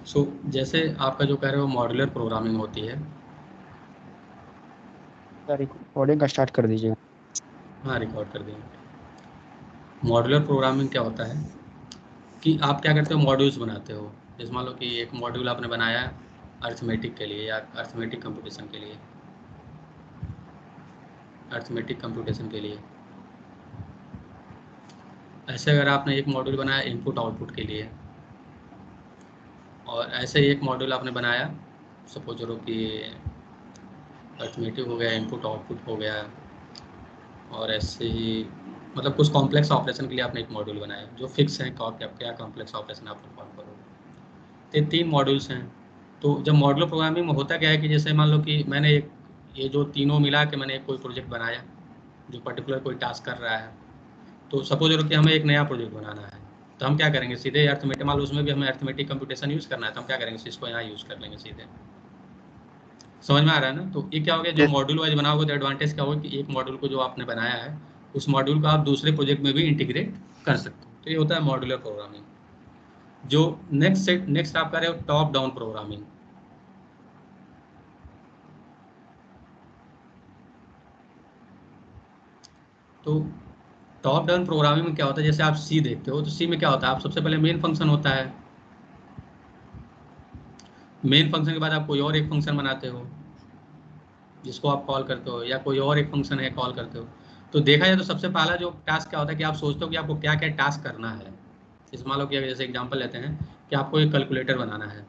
जैसे आपका जो कह रहे हो मॉड्यूलर प्रोग्रामिंग होती है। रिकॉर्डिंग का स्टार्ट कर दीजिए। हाँ, रिकॉर्ड कर देंगे। मॉड्यूलर प्रोग्रामिंग क्या होता है कि आप क्या करते हो, मॉड्यूल्स बनाते हो। जैसे मान लो कि एक मॉड्यूल आपने बनाया है अर्थमेटिक के लिए या अर्थमेटिक कंप्यूटेशन के लिए, अर्थमेटिक कंप्यूटेशन के लिए। ऐसे अगर आपने एक मॉड्यूल बनाया इनपुट आउटपुट के लिए, और ऐसे ही एक मॉड्यूल आपने बनाया, सपोज करो कि अर्थमेटिक हो गया, इनपुट आउटपुट हो गया, और ऐसे ही मतलब कुछ कॉम्प्लेक्स ऑपरेशन के लिए आपने एक मॉड्यूल बनाया जो फिक्स है, क्या कॉम्प्लेक्स ऑपरेशन आप परफॉर्म करोगे। तो ये 3 मॉड्यूल्स हैं। तो जब मॉड्यूलर प्रोग्रामिंग में होता क्या है कि जैसे मान लो कि मैंने एक ये जो तीनों मिला के मैंने एक कोई प्रोजेक्ट बनाया जो पर्टिकुलर कोई टास्क कर रहा है। तो सपोज करो कि हमें एक नया प्रोजेक्ट बनाना है, तो हम क्या करेंगे, सीधे अर्थमेटिक, मान लो उसमें भी हमें अर्थमेटिक कंप्यूटेशन यूज़ करना है, तो हम क्या करेंगे, इसको यहाँ यूज़ कर लेंगे सीधे। समझ में आ रहा है ना। तो ये क्या हो गया, जो यस। मॉड्यूल वाइज बनाओगे तो एडवांटेज क्या होगा कि एक मॉड्यूल को जो आपने बनाया है उस मॉड्यूल को आप दूसरे प्रोजेक्ट में भी इंटीग्रेट कर सकते हो। तो ये होता है मॉड्यूलर प्रोग्रामिंग। जो नेक्स्ट आप कर रहे हो टॉप डाउन प्रोग्रामिंग। तो टॉप डाउन प्रोग्रामिंग में क्या होता है, जैसे आप सी देखते हो तो सी में क्या होता है, आप सबसे पहले मेन फंक्शन होता है, मेन फंक्शन के बाद आप कोई और एक फंक्शन बनाते हो जिसको आप कॉल करते हो, या कोई और एक फंक्शन है कॉल करते हो। तो देखा जाए तो सबसे पहला जो टास्क क्या होता है कि आप सोचते हो कि आपको क्या क्या टास्क करना है। जैसे मान लो कि जैसे एग्जांपल लेते हैं कि आपको एक कैलकुलेटर बनाना है,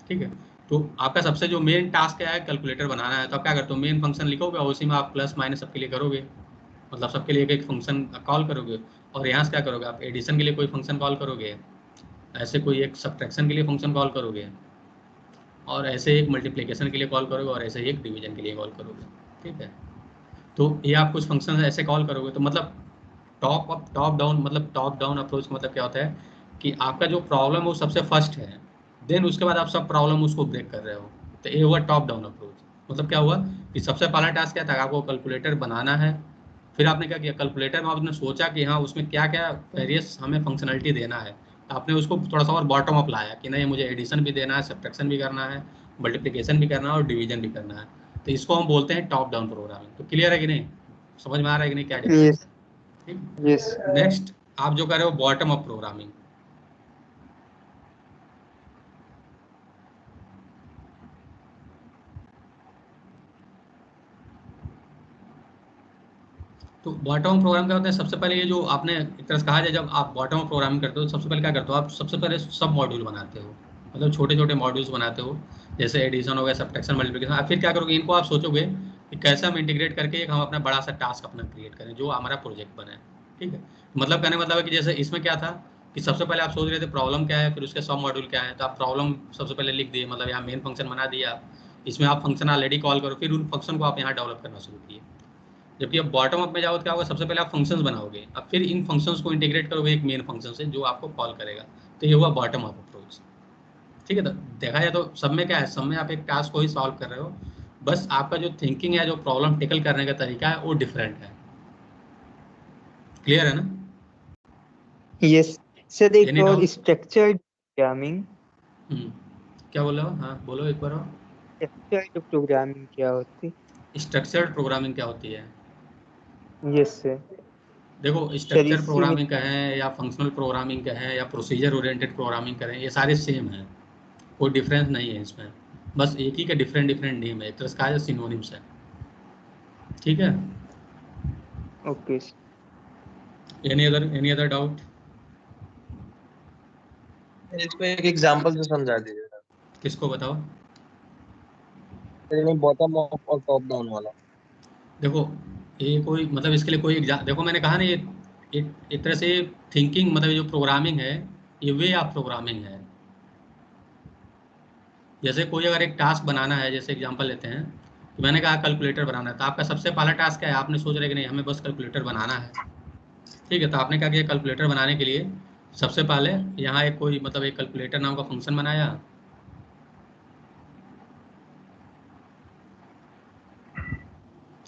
ठीक है। तो आपका सबसे जो मेन टास्क क्या है, कैलकुलेटर बनाना है। तो आप क्या करते हो, मेन फंक्शन लिखोगे और उसी में आप प्लस माइनस सबके लिए करोगे, मतलब सबके लिए एक एक फंक्शन कॉल करोगे। और यहाँ से क्या करोगे, आप एडिशन के लिए कोई फंक्शन कॉल करोगे, ऐसे कोई एक सब्ट्रैक्शन के लिए फंक्शन कॉल करोगे, और ऐसे एक मल्टीप्लिकेशन के लिए कॉल करोगे, और ऐसे एक डिवीजन के लिए कॉल करोगे, ठीक है। तो ये आप कुछ फंक्शन ऐसे कॉल करोगे। तो मतलब टॉप अप टॉप डाउन, मतलब टॉप डाउन अप्रोच का मतलब क्या होता है कि आपका जो प्रॉब्लम है वो सबसे फर्स्ट है, देन उसके बाद आप सब प्रॉब्लम उसको ब्रेक कर रहे हो। तो ये हुआ टॉप डाउन अप्रोच। मतलब क्या हुआ कि सबसे पहला टास्क क्या था, आपको कैलकुलेटर बनाना है। फिर आपने क्या किया, कैलकुलेटर में आपने सोचा कि हाँ उसमें क्या क्या वेरियस हमें फंक्शनलिटी देना है। तो आपने उसको थोड़ा सा और बॉटम अप लाया कि नहीं, मुझे एडिशन भी देना है, सब्ट्रैक्शन भी करना है, मल्टीप्लिकेशन भी करना है, और डिवीजन भी करना है। तो इसको हम बोलते हैं टॉप डाउन प्रोग्रामिंग। तो क्लियर है कि नहीं, समझ में आ रहा है कि नहीं क्या डिफरेंस यस। है। ठीक। यस। नेक्स्ट आप जो कर रहे हो बॉटम अप प्रोग्रामिंग। तो बॉटम अप प्रोग्राम क्या होता है, सबसे पहले ये जो आपने एक तरह से कहा जाए, जब आप बॉटम अप प्रोग्रामिंग करते हो तो सबसे पहले क्या करते हो, आप सबसे पहले सब मॉड्यूल बनाते हो, मतलब छोटे छोटे मॉड्यूल्स बनाते हो। जैसे एडिशन हो गया, सब्ट्रैक्शन, मल्टीप्लिकेशन। फिर क्या करोगे, इनको आप सोचोगे कि कैसे हम इंटीग्रेट करके एक हम अपना बड़ा सा टास्क अपना क्रिएट करें जो हमारा प्रोजेक्ट बने। ठीक है। मतलब कहने का मतलब है कि जैसे इसमें क्या था कि सबसे पहले आप सोच रहे थे प्रॉब्लम क्या है, फिर उसके सब मॉड्यूल क्या है। तो आप प्रॉब्लम सबसे पहले लिख दिए, मतलब यहाँ मेन फंक्शन बना दिया, इसमें आप फंक्शन ऑलरेडी कॉल करो, फिर उन फंक्शन को आप यहाँ डेवलप करना शुरू किए। जबकि अब बॉटम अप में जाओ तो क्या होगा, सबसे पहले आप फंक्शंस बनाओगे, अब फिर इन फंक्शंस को इंटीग्रेट करोगे एक मेन फंक्शन से जो आपको कॉल करेगा। तो ये हुआ बॉटम अप अप्रोच। ठीक है। तो देखा जाए तो सब में क्या है, सब में आप एक टास्क को ही सॉल्व कर रहे हो, बस आपका जो थिंकिंग है, जो प्रॉब्लम टेकल करने का तरीका है वो डिफरेंट है। क्लियर है ना। यस सर, एक एनी और डाउट। Structured programming. क्या बोल रहे हो, हाँ बोलो एक बार और। स्ट्रक्चर्ड प्रोग्रामिंग क्या होती? स्ट्रक्चर्ड प्रोग्रामिंग क्या होती है। Yes sir. देखो, सर स्ट्रक्चर इसी में। प्रोग्रामिंग कहें या फंक्शनल प्रोग्रामिंग कहें या प्रोसीजर ओरिएंटेड प्रोग्रामिंग करें, ये सारे सेम हैं, कोई डिफरेंस नहीं है इसमें। बस एक ही का डिफरेंट डिफरेंट नेम है, एक तरह से कहा जाए सिनोनिम्स है। ठीक है। ओके। Any other doubt. इसको एक एग्जांपल से समझा दीजिए सर। किसको बताओ। नहीं, बॉटम अप और टॉप डाउन वाला। देखो, ये कोई मतलब इसके लिए कोई देखो मैंने कहा ना, ये एक तरह से थिंकिंग, मतलब ये जो प्रोग्रामिंग है ये वे ऑफ प्रोग्रामिंग है। जैसे कोई अगर एक टास्क बनाना है, जैसे एग्जांपल लेते हैं कि मैंने कहा कैलकुलेटर बनाना है, तो आपका सबसे पहला टास्क क्या है, आपने सोच रहे कि नहीं हमें बस कैलकुलेटर बनाना है। ठीक है। तो आपने क्या किया, कैलकुलेटर बनाने के लिए सबसे पहले यहाँ एक कोई मतलब एक कैलकुलेटर नाम का फंक्शन बनाया।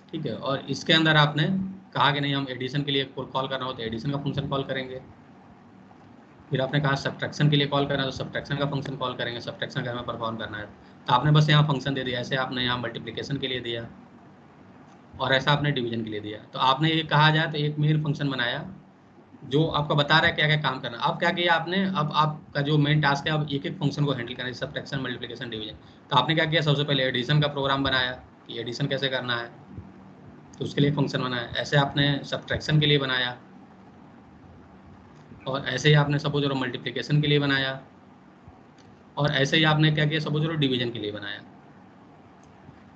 ठीक है। और इसके अंदर आपने कहा कि नहीं हम एडिशन के लिए कॉल करना हो तो एडिशन का फंक्शन कॉल करेंगे। फिर आपने कहा सब्ट्रैक्शन के लिए कॉल करना है तो सब्ट्रैक्शन का फंक्शन कॉल करेंगे, सब्ट्रैक्शन का हमें परफॉर्म करना है तो आपने बस यहाँ फंक्शन दे दिया, ऐसे आपने यहाँ मल्टीप्लिकेशन के लिए दिया और ऐसा आपने डिवीजन के लिए दिया। तो आपने ये कहा जाए तो एक मेन फंक्शन बनाया जो आपका बता रहा है क्या क्या काम करना। अब क्या किया आपने, अब आपका जो मेन टास्क है अब एक एक फंक्शन को हैंडल करना है, सब्ट्रैक्शन मल्टीप्लिकेशन डिवीजन। तो आपने क्या किया, सबसे पहले एडिशन का प्रोग्राम बनाया कि एडिशन कैसे करना है तो उसके लिए फंक्शन बनाया। ऐसे आपने सब्ट्रैक्शन के लिए बनाया और ऐसे ही आपने सपोज करो मल्टीप्लिकेशन के लिए बनाया और ऐसे ही आपने क्या किया सपोज करो डिवीजन के लिए बनाया।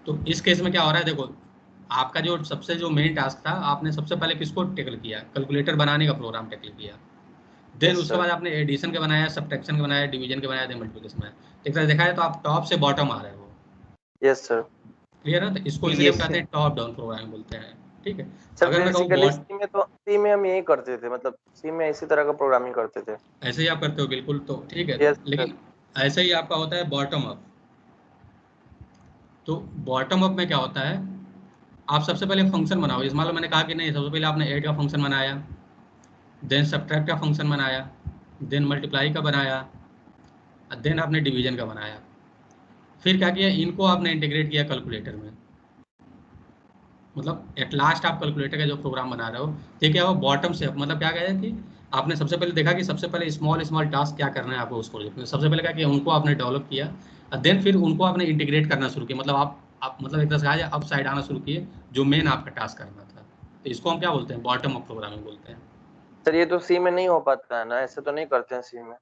तो इस केस में क्या हो रहा है, देखो आपका जो सबसे जो मेन टास्क था आपने सबसे पहले किसको टेकल किया, कैलकुलेटर बनाने का प्रोग्राम टेकल किया। देन Yes, उसके sir. बाद आपने एडिशन के बनाया, सब्ट्रैक्शन के बनाया, डिवीजन के बनाया, देन मल्टीप्लिकेशन बनाया। एक तरह से देखा जाए तो आप टॉप से बॉटम आ रहे हो। Yes, sir. क्लियर है? तो इसको इसलिए हम Yes, कहते sir. हैं टॉप डाउन प्रोग्रामिंग बोलते हैं। ठीक है, सर अगर मैं कहूँ बेसिकली सी में हम यही करते थे, मतलब सी में इसी तरह का प्रोग्रामिंग करते थे। ऐसे ही आप करते हो बिल्कुल, तो ठीक है। Yes sir. लेकिन ऐसे ही आपका होता है बॉटम अप। तो बॉटम अप में क्या होता है, आप सबसे पहले फंक्शन बनाओ। इस मान लो मैंने कहा कि नहीं, सबसे पहले आपने ऐड का फंक्शन बनाया, देन सब्ट्रैक्ट का फंक्शन बनाया, देन मल्टीप्लाई का बनाया, देन आपने डिवीजन का बनाया। फिर क्या किया, इनको आपने इंटीग्रेट किया कैलकुलेटर में। मतलब एट लास्ट आप कैलकुलेटर का जो प्रोग्राम बना रहे हो ये क्या हो, बॉटम से अप। मतलब क्या कहें कि आपने सबसे पहले देखा कि सबसे पहले स्मॉल स्मॉल टास्क क्या करना है आपको उस प्रोजेक्ट में। सबसे पहले क्या किया, उनको आपने डेवलप किया और देन फिर उनको आपने इंटीग्रेट करना शुरू किया। मतलब आप मतलब एक तरह से कहा जाए अप साइड आना शुरू किए जो मेन आपका टास्क करना था। तो इसको हम क्या बोलते हैं, बॉटम अप प्रोग्रामिंग बोलते हैं। सर ये तो सी में नहीं हो पाता है ना, ऐसे तो नहीं करते हैं सी में।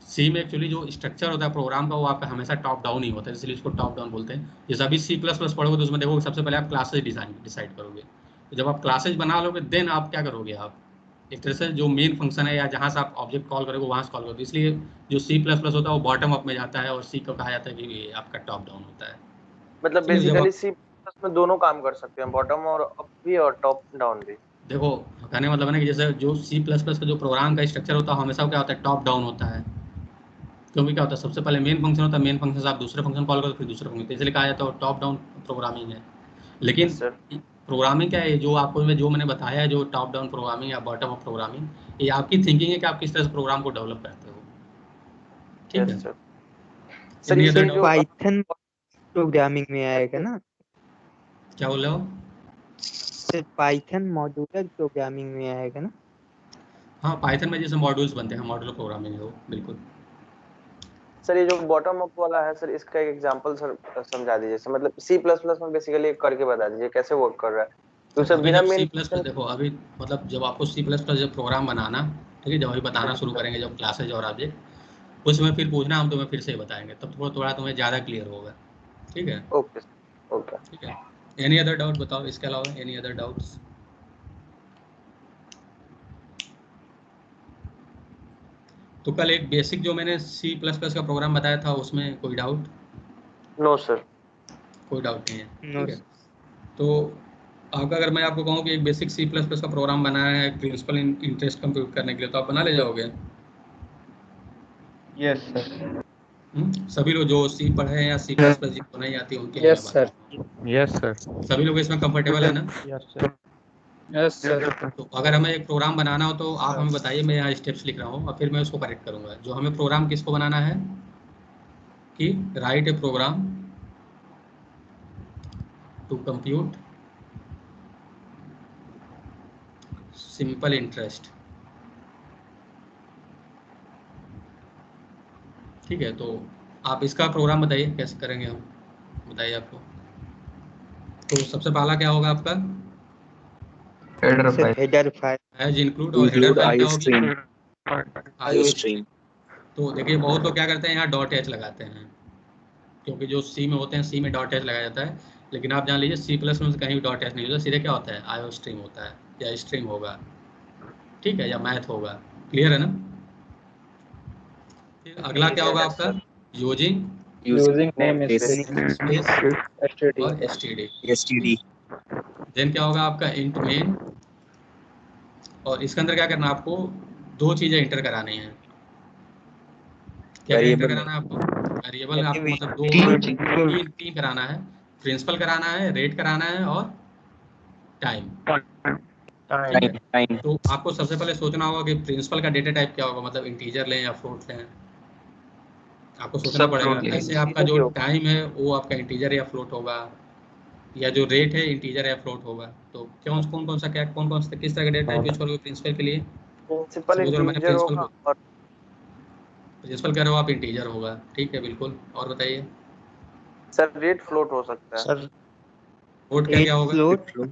सी में एक्चुअली जो स्ट्रक्चर होता है प्रोग्राम का वो आपका हमेशा टॉप डाउन ही होता है, इसलिए इसको टॉप डाउन बोलते हैं। जैसे अभी C++ पढ़ोगे तो उसमें देखोगे सबसे पहले आप क्लासेज डिसाइड करोगे। तो जब आप क्लासेज बना लोगे देन आप क्या करोगे, आप एक तरह से जो मेन फंक्शन है या जहाँ से आप ऑब्जेक्ट कॉल करोगे वहाँ से कॉल करोगे। इसलिए जो C++ होता है वो बॉटम अप में जाता है और सी को कहा जाता है कि आपका टॉप डाउन होता है। मतलब ठीक है, जब बेसिकली आप सी में दोनों काम कर सकते हैं, बॉटम और अप भी और टॉप डाउन भी। देखो कहने का मतलब है ना कि जैसे जो C++ का जो प्रोग्राम का स्ट्रक्चर होता है हमेशा क्या होता है, टॉप डाउन होता है। क्योंकि क्या होता है, सबसे पहले मेन फंक्शन होता है, मेन फंक्शन से आप दूसरे फंक्शन कॉल करो फिर दूसरे फंक्शन, इसलिए कहा जाता है टॉप डाउन प्रोग्रामिंग है। लेकिन यस सर। प्रोग्रामिंग क्या है, जो आपको जो मैंने बताया है, जो टॉप डाउन प्रोग्रामिंग या बॉटम अप प्रोग्रामिंग, ये आपकी थिंकिंग है कि आप किस तरह से प्रोग्राम को डेवलप करते हो। ठीक है, यस सर। सर एनी ये अदर ये डाउट? पाइथन प्रोग्रामिंग में आएगा ना? क्या बोल रहे हो? सर पाइथन मॉड्यूलर प्रोग्रामिंग में आएगा ना? हाँ, पाइथन में जैसे मॉड्यूल्स बनते हैं, मॉड्यूलर प्रोग्रामिंग है वो, बिल्कुल। सर ये जो बॉटम अप वाला है सर, इसका एक एग्जांपल सर समझा दीजिए सर। मतलब सी प्लस प्लस में बेसिकली करके बता दीजिए कैसे वर्क कर रहा है, तो तो सर अभी बिना जब मेन C++ देखो, अभी मतलब जब आपको C++ जब प्रोग्राम बनाना, ठीक है, जब अभी बताना शुरू करेंगे जब क्लासेज और ऑब्जेक्ट, उसमें फिर पूछना, हम तुम्हें फिर से बताएंगे, तब थोड़ा थोड़ा तुम्हें ज़्यादा क्लियर होगा। ठीक है, ओके सर ओके। ठीक है। एनी अदर डाउट बताओ, इसके अलावा एनी अदर डाउट्स? तो कल एक बेसिक जो मैंने C++ का प्रोग्राम बताया था उसमें कोई डाउट? No sir. कोई डाउट नहीं है, नो ठीक है। तो आपका अगर मैं आपको कहूँ कि एक बेसिक C++ का प्रोग्राम बनाया है प्रिंसिपल इंटरेस्ट कंप्यूट करने के लिए, तो आप बना ले जाओगे? Yes sir. सभी लोग जो C पढ़े हैं या C++ जिनको नहीं आती उनके लिए मैं यस बात सर। कर रहा हूँ। Yes sir. सभी लोग इसमें कंफर्टेबल है ना? Yes sir. Yes sir. तो अगर हमें एक प्रोग्राम बनाना हो तो आप हमें बताइए, मैं यहाँ स्टेप्स लिख रहा हूँ और फिर मैं उसको करेक्ट करूँगा। जो हमें प्रोग्राम किसको बनाना है कि write a program to compute simple interest. ठीक है, तो आप इसका प्रोग्राम बताइए कैसे करेंगे हम, बताइए आपको। तो सबसे पहला क्या होगा आपका, header sir file. Header file. As include, और हेडर फाइल क्या होगी, आईओ आईओस्ट्रीम। तो देखिए बहुत लोग क्या करते हैं यहाँ डॉट एच लगाते हैं, क्योंकि जो सी में होते हैं सी में डॉट एच लगाया जाता है। लेकिन आप जान लीजिए C++ में कहीं भी डॉट एच नहीं होता, सीधे क्या होता है, आईओ स्ट्रीम होता है या स्ट्रीम होगा, ठीक है, या मैथ होगा। क्लियर है ना? फिर अगला क्या होगा यस आपका, sir. Using using name space STD. और एसटीडी। देन क्या होगा आपका, इंट मेन। और इसके अंदर क्या करना है आपको, दो चीज़ें इंटर करानी है। क्या क्या इंटर कराना है आपको, वेरिएबल आपको, मतलब तीन कराना है। प्रिंसिपल कराना है, रेट कराना है और टाइम। ठीक है, टाइम। तो आपको सबसे पहले सोचना होगा कि प्रिंसिपल का डेटा टाइप क्या होगा, मतलब इंटीजर लें या फ्लोट लें, आपको सोचना सब पड़ेगा। float लेंगे। ऐसे आपका जो टाइम है वो आपका इंटीजर या फ्लोट होगा, या जो रेट है इंटीजर या फ्लोट होगा। तो कौन कौन सा किस तरह का डेटा टाइप यूज करोगे प्रिंसिपल के लिए? प्रिंसिपल सपोज मैंने इंटीजर होगा और प्रिंसिपल कह रहे हो आप इंटीजर होगा, ठीक है बिल्कुल। और बताइए सर रेट फ्लोट हो सकता है। सर फ्लोट क्या रेट क्या होगा? फ्लोट,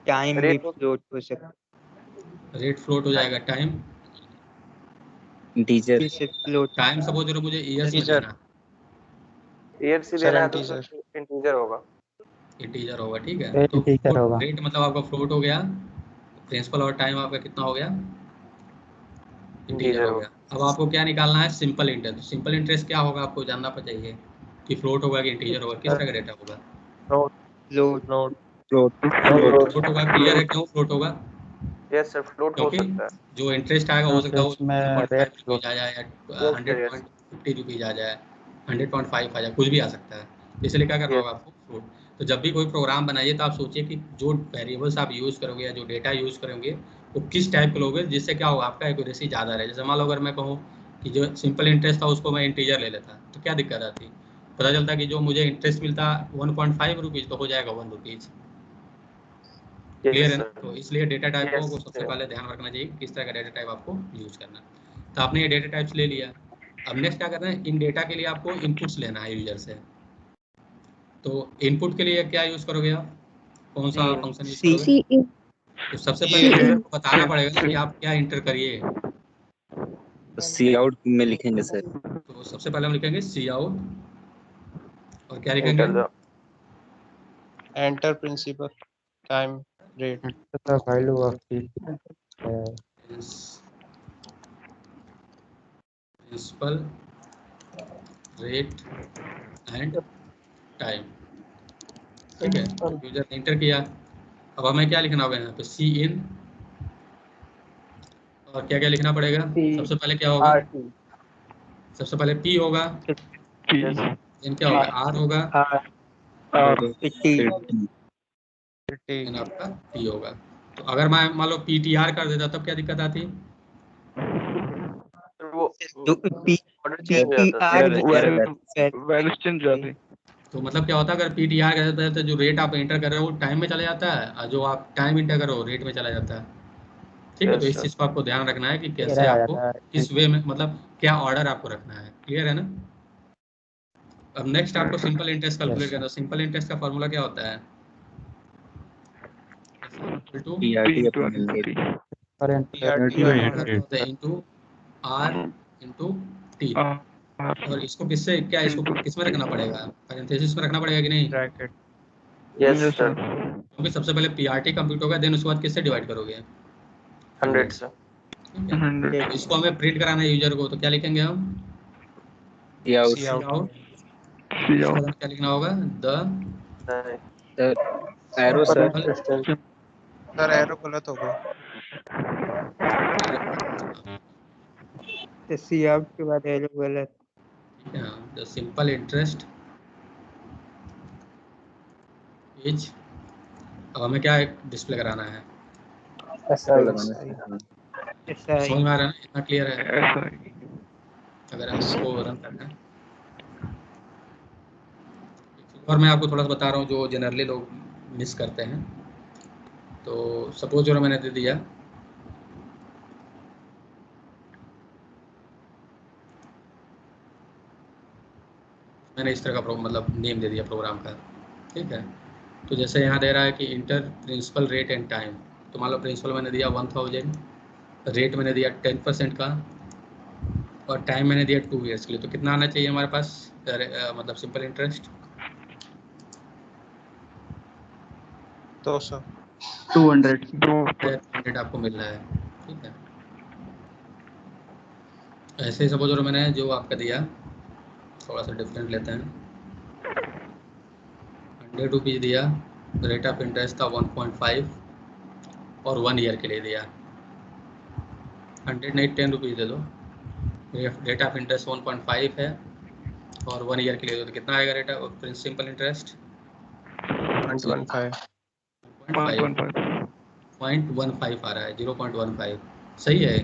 टाइम भी रेट फ्लोट हो सकता है, रेट फ्लोट हो जाएगा, टाइम इंटीजर फिर से फ्लोट। टाइम सपोज मुझे ईयर्स में Integer। देना, ईयर सी सर देना है तो इंटीजर। सर इंटीजर होगा। इंटीजर होगा, ठीक है। रेट तो इंटीजर होगा। रेट मतलब आपका फ्लोट हो गया, प्रिंसिपल और टाइम आपका कितना हो गया? इंटीजर इंटीजर हो होगा। गया। अब आपको क्या निकालना है? Simple interest. तो सिंपल इंटरेस्ट क्या होगा आपको जानना चाहिए कि फ्लोट होगा कि इंटीजर होगा, किस तरह का डेटा होगा? फ्लोट फ्लोट फ्लोट होगा। क्लियर है क्यों फ्लोट होगा? यस सर फ्लोट हो क्योंकि सकता है। जो इंटरेस्ट आएगा हो सकता है वो इसमें 2.5 रेट रुपीज आ जाए या यस सर यस 100.50 रुपीज आ जाए, 100.5 आ जाए, कुछ भी आ सकता है। इसलिए क्या करना यस होगा आपको? फ्लोट। तो जब भी कोई प्रोग्राम बनाइए तो आप सोचिए कि जो वेरिएबल्स आप यूज़ करोगे या जो डेटा यूज़ करोगे वो किस टाइप के लोगे, जिससे क्या होगा आपका एक्यूरेसी ज़्यादा रहे। जैसे मान लो अगर मैं कहूँ कि जो सिंपल इंटरेस्ट था उसको मैं इंटीजर ले लेता तो क्या दिक्कत आती? पता चलता कि जो मुझे इंटरेस्ट मिलता 1.5 रुपीज़ तो हो जाएगा 1 रुपीज़। क्लियर यस है ना? सर तो इसलिए डेटा टाइप को यस सबसे पहले ध्यान रखना चाहिए किस तरह का डेटा टाइप आपको यूज़ करना है। तो आपने ये डेटा टाइप्स ले लिया। अब नेक्स्ट क्या करना है? इन डेटा के लिए आपको इनपुट्स लेना है यूजर से। तो इनपुट के लिए क्या यूज़ करोगे आप? कौन सा फंक्शन यूज़ सी करोगे? तो सबसे पहले यूजर को बताना पड़ेगा ना कि आप क्या इंटर करिए। सी आउट में लिखेंगे सर। तो सबसे पहले हम लिखेंगे सी आउट, और क्या लिखेंगे? Enter the enter principal time rate. Value of principal rate and time, ठीक है। यूजर ने इंटर किया। अब हमें क्या लिखना होगा यहाँ पे? सी इन, और क्या क्या लिखना पड़ेगा? सबसे पहले क्या होगा? सबसे पहले पी होगा, देन क्या होगा? आर होगा, देन आपका टी होगा। तो अगर मैं मान लो पी टी आर कर देता तब क्या दिक्कत आती? वो पी ऑर्डर चेंज हो जाता आर वैल्यूज चेंज हो जाती। तो मतलब क्या होता है अगर पी टी आर कर देते तो जो रेट आप इंटर कर रहे हो वो टाइम में चला जाता है, और जो आप टाइम इंटर करो रेट में चला जाता है, ठीक है। तो यस इस सर चीज़ को आपको ध्यान रखना है कि कैसे आपको किस वे में, मतलब क्या ऑर्डर आपको रखना है। क्लियर है ना? अब नेक्स्ट आपको सिंपल इंटरेस्ट कैलकुलेट करना है। सिंपल इंटरेस्ट का फॉर्मूला क्या होता है? TRT upon LT. Into R into T. और इसको किस में रखना पड़ेगा? पैरेंथेसिस में रखना पड़ेगा कि नहीं? यस सर क्योंकि सबसे पहले पीआरटी कंप्यूट होगा, देन उसके बाद किससे डिवाइड करोगे? 100 से ठीक है। तो इसको हमें प्रिंट कराना है यूजर को, तो क्या लिखेंगे हम? सी आउट सी आउट। इसके बाद क्या लिखना होगा? The arrow sir. Sir arrow गलत हो गया। सी आउट के बाद एरो गलत। ठीक है, द सिंपल इंटरेस्ट इज। अब हमें क्या डिस्प्ले कराना है? ऐसा समझ में आ रहा है ना? इतना क्लियर है? अगर हम इसको रन करना है, और मैं आपको थोड़ा सा बता रहा हूँ जो जनरली लोग मिस करते हैं। तो सपोज जो मैंने दे दिया मैंने इस तरह का मतलब नेम दे दिया प्रोग्राम का, ठीक है। तो जैसे यहाँ दे रहा है कि enter principal rate and time. तो मान लो प्रिंसिपल मैंने दिया 1000, रेट मैंने दिया 10% का, और टाइम मैंने दिया 2 ईयर्स के लिए। तो कितना आना चाहिए हमारे पास मतलब सिंपल इंटरेस्ट? 200 200 आपको मिल रहा है, ठीक है। ऐसे ही सपोज और मैंने जो आपका दिया थोड़ा सा डिफरेंट लेते हैं, 100 रुपीज़ दिया, रेट ऑफ इंटरेस्ट था 1.5 और 1 ईयर के लिए दिया। 100 नहीं 10 रुपीज़ दे दो, रेट ऑफ इंटरेस्ट 1.5 है और 1 ईयर के लिए दो, तो कितना आएगा रेट ऑफ सिंपल इंटरेस्ट? 1.15 1.5 0.15 आ रहा है, 0.15 सही है।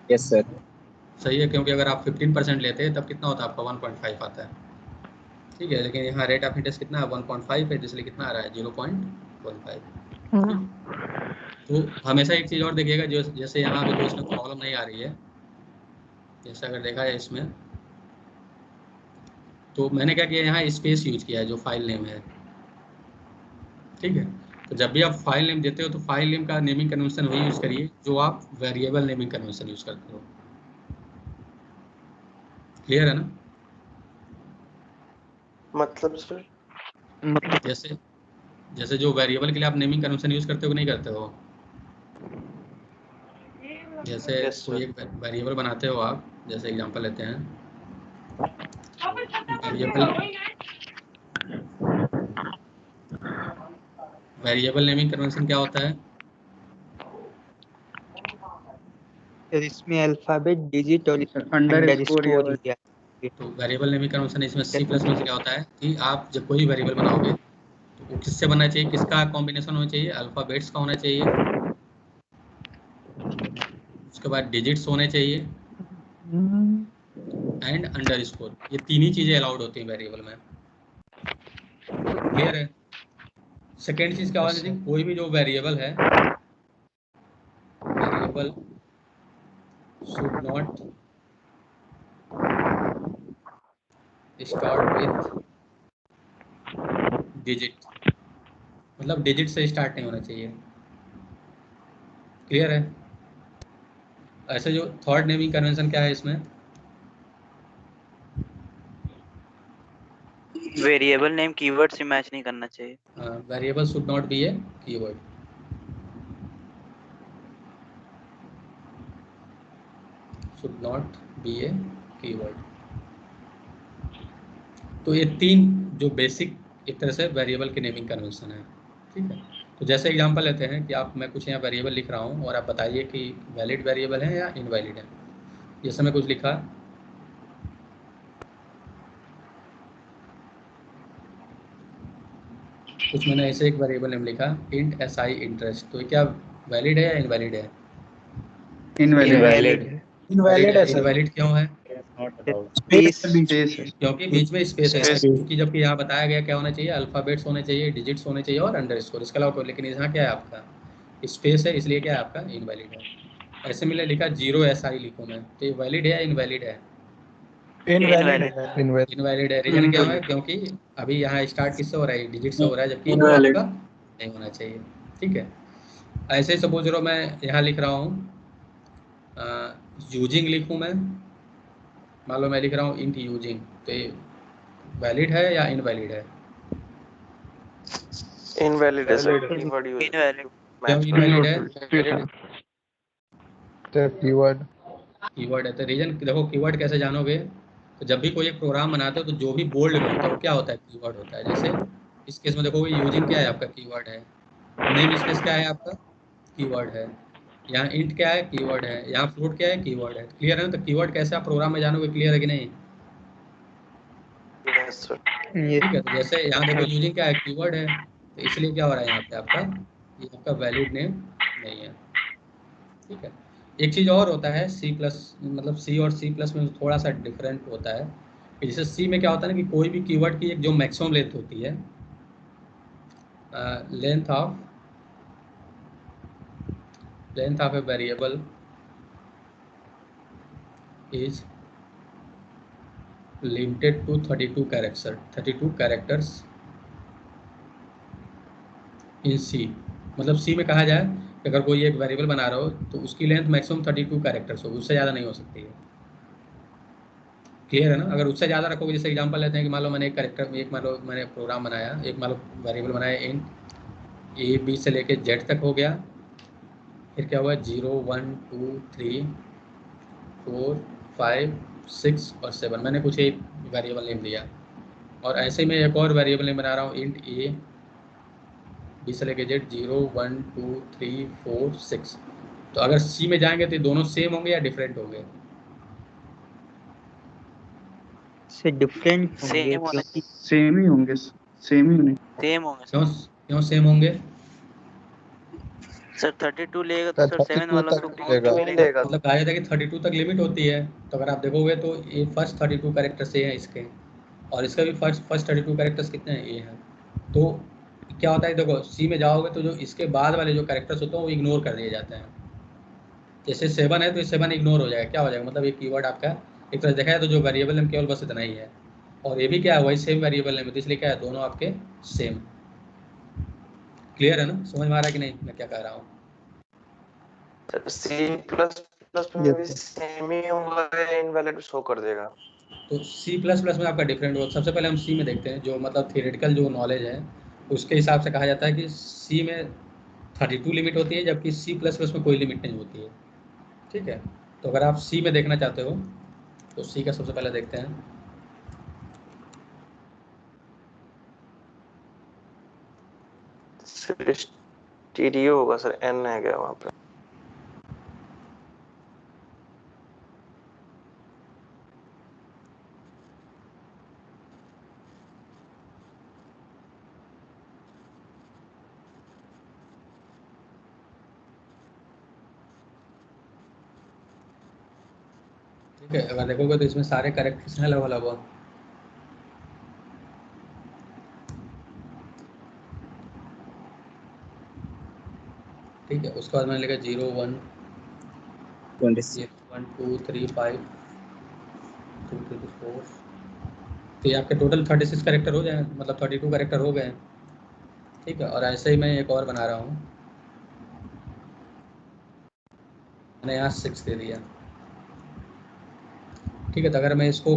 Yes sir. सही है, क्योंकि अगर आप 15% लेते हैं तब कितना होता है आपका 1.5 आता है, ठीक है। लेकिन यहाँ रेट ऑफ इंटरेस्ट कितना है 1.5 है, इसलिए कितना आ रहा है 0.15। तो हमेशा एक चीज़ और देखिएगा, जो जैसे यहाँ अभी कोई इसमें प्रॉब्लम नहीं आ रही है, जैसे अगर देखा जाए इसमें, तो मैंने क्या किया यहाँ स्पेस यूज किया है जो फाइल नेम है, ठीक है। तो जब भी आप फाइल नेम देते हो तो फाइल नेम का नेमिंग कन्वेंशन वही यूज करिए जो आप वेरिएबल नेमिंग कन्वेंशन यूज करते हो। क्लियर है ना? मतलब सर जैसे जैसे जो वेरिएबल के लिए आप नेमिंग कन्वेंशन यूज करते हो कि नहीं करते हो, जैसे Yes, कोई sir. एक वेरिएबल बनाते हो आप, जैसे एग्जांपल लेते हैं वेरिएबल नेमिंग कन्वेंशन क्या होता है? सर इसमें अल्फाबेट डिजिट और अंडरस्कोर अंडरस्कोर लिया तो वेरिएबल नेमिंग कन्वेंशन इसमें C++ में क्या होता है कि आप जब कोई वेरिएबल बनाओगे तो वो किससे बनना चाहिए, किसका कॉम्बिनेशन होना चाहिए, अल्फाबेट्स का होना चाहिए, उसके बाद डिजिट्स होने चाहिए एंड अंडरस्कोर। ये तीन ही चीज़ें अलाउड होती हैं वेरिएबल में। क्लियर है? सेकेंड चीज़ क्या होनी चाहिए, कोई भी जो वेरिएबल है, variable should not start with digit, मतलब डिजिट से स्टार्ट नहीं होना चाहिए। क्लियर है? ऐसे जो थर्ड नेमिंग कन्वेंशन क्या है इसमें, वेरिएबल नेम कीवर्ड से मैच नहीं करना चाहिए। Variable should not be A keyword. Should not be A keyword. तो ये तीन जो बेसिक एक तरह से वेरिएबल के नेमिंग कन्वेंशन है, ठीक है। तो जैसे एग्जांपल लेते हैं कि आप, मैं कुछ यहाँ वेरिएबल लिख रहा हूँ और आप बताइए कि वैलिड वेरिएबल है या इनवैलिड है। जैसे मैं कुछ लिखा, कुछ मैंने ऐसे एक वेरिएबल नेम लिखा इंट SI इंटरेस्ट, तो ये क्या वैलिड है या इनवैलिड है? इनवैलिड इनवैलिड है सर। इनवैलिड क्यों है? स्पेस क्योंकि बीच में स्पेस है, Space. क्योंकि जबकि यहाँ बताया गया क्या होना चाहिए, अल्फाबेट्स होने चाहिए, डिजिट्स होने चाहिए और अंडरस्कोर, इसके अलावा कोई, लेकिन यहाँ क्या है आपका स्पेस है, इसलिए क्या है आपका इनवैलिड है। ऐसे मिले लिखा 0 SI लिखूँ मैं, तो ये वैलिड है या इनवैलिड है? इनवैलिड है। रीजन क्या है? क्योंकि अभी यहाँ स्टार्ट किससे हो रहा है, डिजिट से हो रहा है, जबकि वो आपका नहीं होना चाहिए, ठीक है। ऐसे ही सपोज करो मैं यहाँ लिख रहा हूँ यूजिंग लिखूँ मैं, मान लो मैं लिख रहा हूँ इंट यूजिंग, तो ये वैलिड है या इनवैलिड है? इनवैलिड है सर, कीवर्ड यूज इनवैलिड। क्यों इनवैलिड है? कीवर्ड कीवर्ड है। तो रीजन देखो, कीवर्ड कैसे जानोगे, तो जब भी कोई एक प्रोग्राम बनाते हो तो जो भी बोल्ड में होता है वो क्या होता है, कीवर्ड होता है। जैसे इस केस में देखोगे यूजिंग क्या है आपका, कीवर्ड है। नेम स्पेस क्या है आपका, कीवर्ड है। यहाँ इंट क्या है, कीवर्ड है। यहाँ फ्लोट क्या है, कीवर्ड है। क्लियर है ना? तो कीवर्ड कैसे आप प्रोग्राम में जानोगे, क्लियर है कि नहीं? Yes sir. ये ठीक है। तो जैसे यहाँ देखो यूजिंग क्या है, कीवर्ड है, तो इसलिए क्या हो रहा है यहाँ पे आपका, ये आपका वैलिड नेम नहीं है, ठीक है। एक चीज़ और होता है C प्लस, मतलब C और C+ में थोड़ा सा डिफरेंट होता है कि जैसे C में क्या होता है ना कि कोई भी कीवर्ड की एक जो मैक्सिमम लेंथ होती है, length of a variable is limited to 32 characters in C। मतलब C में कहा जाए कि अगर कोई एक वेरिएबल बना रहा हो तो उसकी लेंथ मैक्सिमम 32 कैरेक्टर्स होगी, उससे ज़्यादा नहीं हो सकती है। क्लियर है ना? अगर उससे ज़्यादा रखोगे, जैसे एग्जांपल लेते हैं कि मान लो मैंने मान लो मैंने प्रोग्राम बनाया, एक मान लो वेरिएबल बनाया इंट A B से लेके Z तक हो गया, फिर क्या हुआ 0 1 2 3 4 5 6 और 7, मैंने कुछ एक वेरिएबल नेम दिया। और ऐसे ही मैं एक और वेरिएबल नेम बना रहा हूँ इंट A B से लेके Z 0 1 2 3 4 6। तो अगर C में जाएंगे तो ये दोनों सेम होंगे या डिफरेंट होंगे? से डिफरेंट होंगे सेम होने क्योंकि सेम ही होंगे। सेम होंगे क्यों सेम होंगे? सर 32 लेगा तो सर 7 वाला 32 को तक मिलेगा। मिलेगा। मतलब कहा जाता है कि 32 तक लिमिट होती है, तो अगर आप देखोगे तो ये फर्स्ट 32 कैरेक्टर से है इसके, और इसका भी फर्स्ट 32 कैरेक्टर्स कितने हैं, ये हैं। तो क्या होता है, देखो सी में जाओगे तो जो इसके बाद वाले जो कैरेक्टर्स होते हैं वो इग्नोर कर दिए जाते हैं। जैसे 7 है तो ये 7 इग्नोर हो जाएगा, क्या हो जाएगा, मतलब ये कीवर्ड आपका एक तरह से देखा है तो जो वेरिएबल नेम केवल बस इतना ही है, और ये भी क्या है वही सेम वेरिएबल नेम है, तो इसलिए क्या है दोनों आपके सेम। क्लियर है ना, समझ में आ रहा है कि नहीं मैं क्या कह रहा हूँ? सी प्लस प्लस में भी सेम ही होगा या इनवैलिड शो कर देगा? तो C++ में आपका डिफरेंट होगा। सबसे पहले हम सी में देखते हैं, जो मतलब थियोरेटिकल जो नॉलेज है उसके हिसाब से कहा जाता है कि सी में 32 लिमिट होती है, जबकि C++ में कोई लिमिट नहीं होती है। ठीक है, तो अगर आप सी में देखना चाहते हो तो सी का सबसे पहले देखते हैं। स्टीरियो होगा सर, एन है क्या वहाँ पे? ठीक है, अगर देखोगे तो इसमें सारे करेक्टर्स हैं अलग अलग। ठीक है, उसके बाद मैंने लिखा 0 1 26 1 2 3 5 2 3 4, तो ये आपके टोटल 36 कैरेक्टर हो जाए, मतलब 32 कैरेक्टर हो गए। ठीक है, और ऐसे ही मैं एक और बना रहा हूँ, मैंने यहाँ 6 दे दिया। ठीक है, तो अगर मैं इसको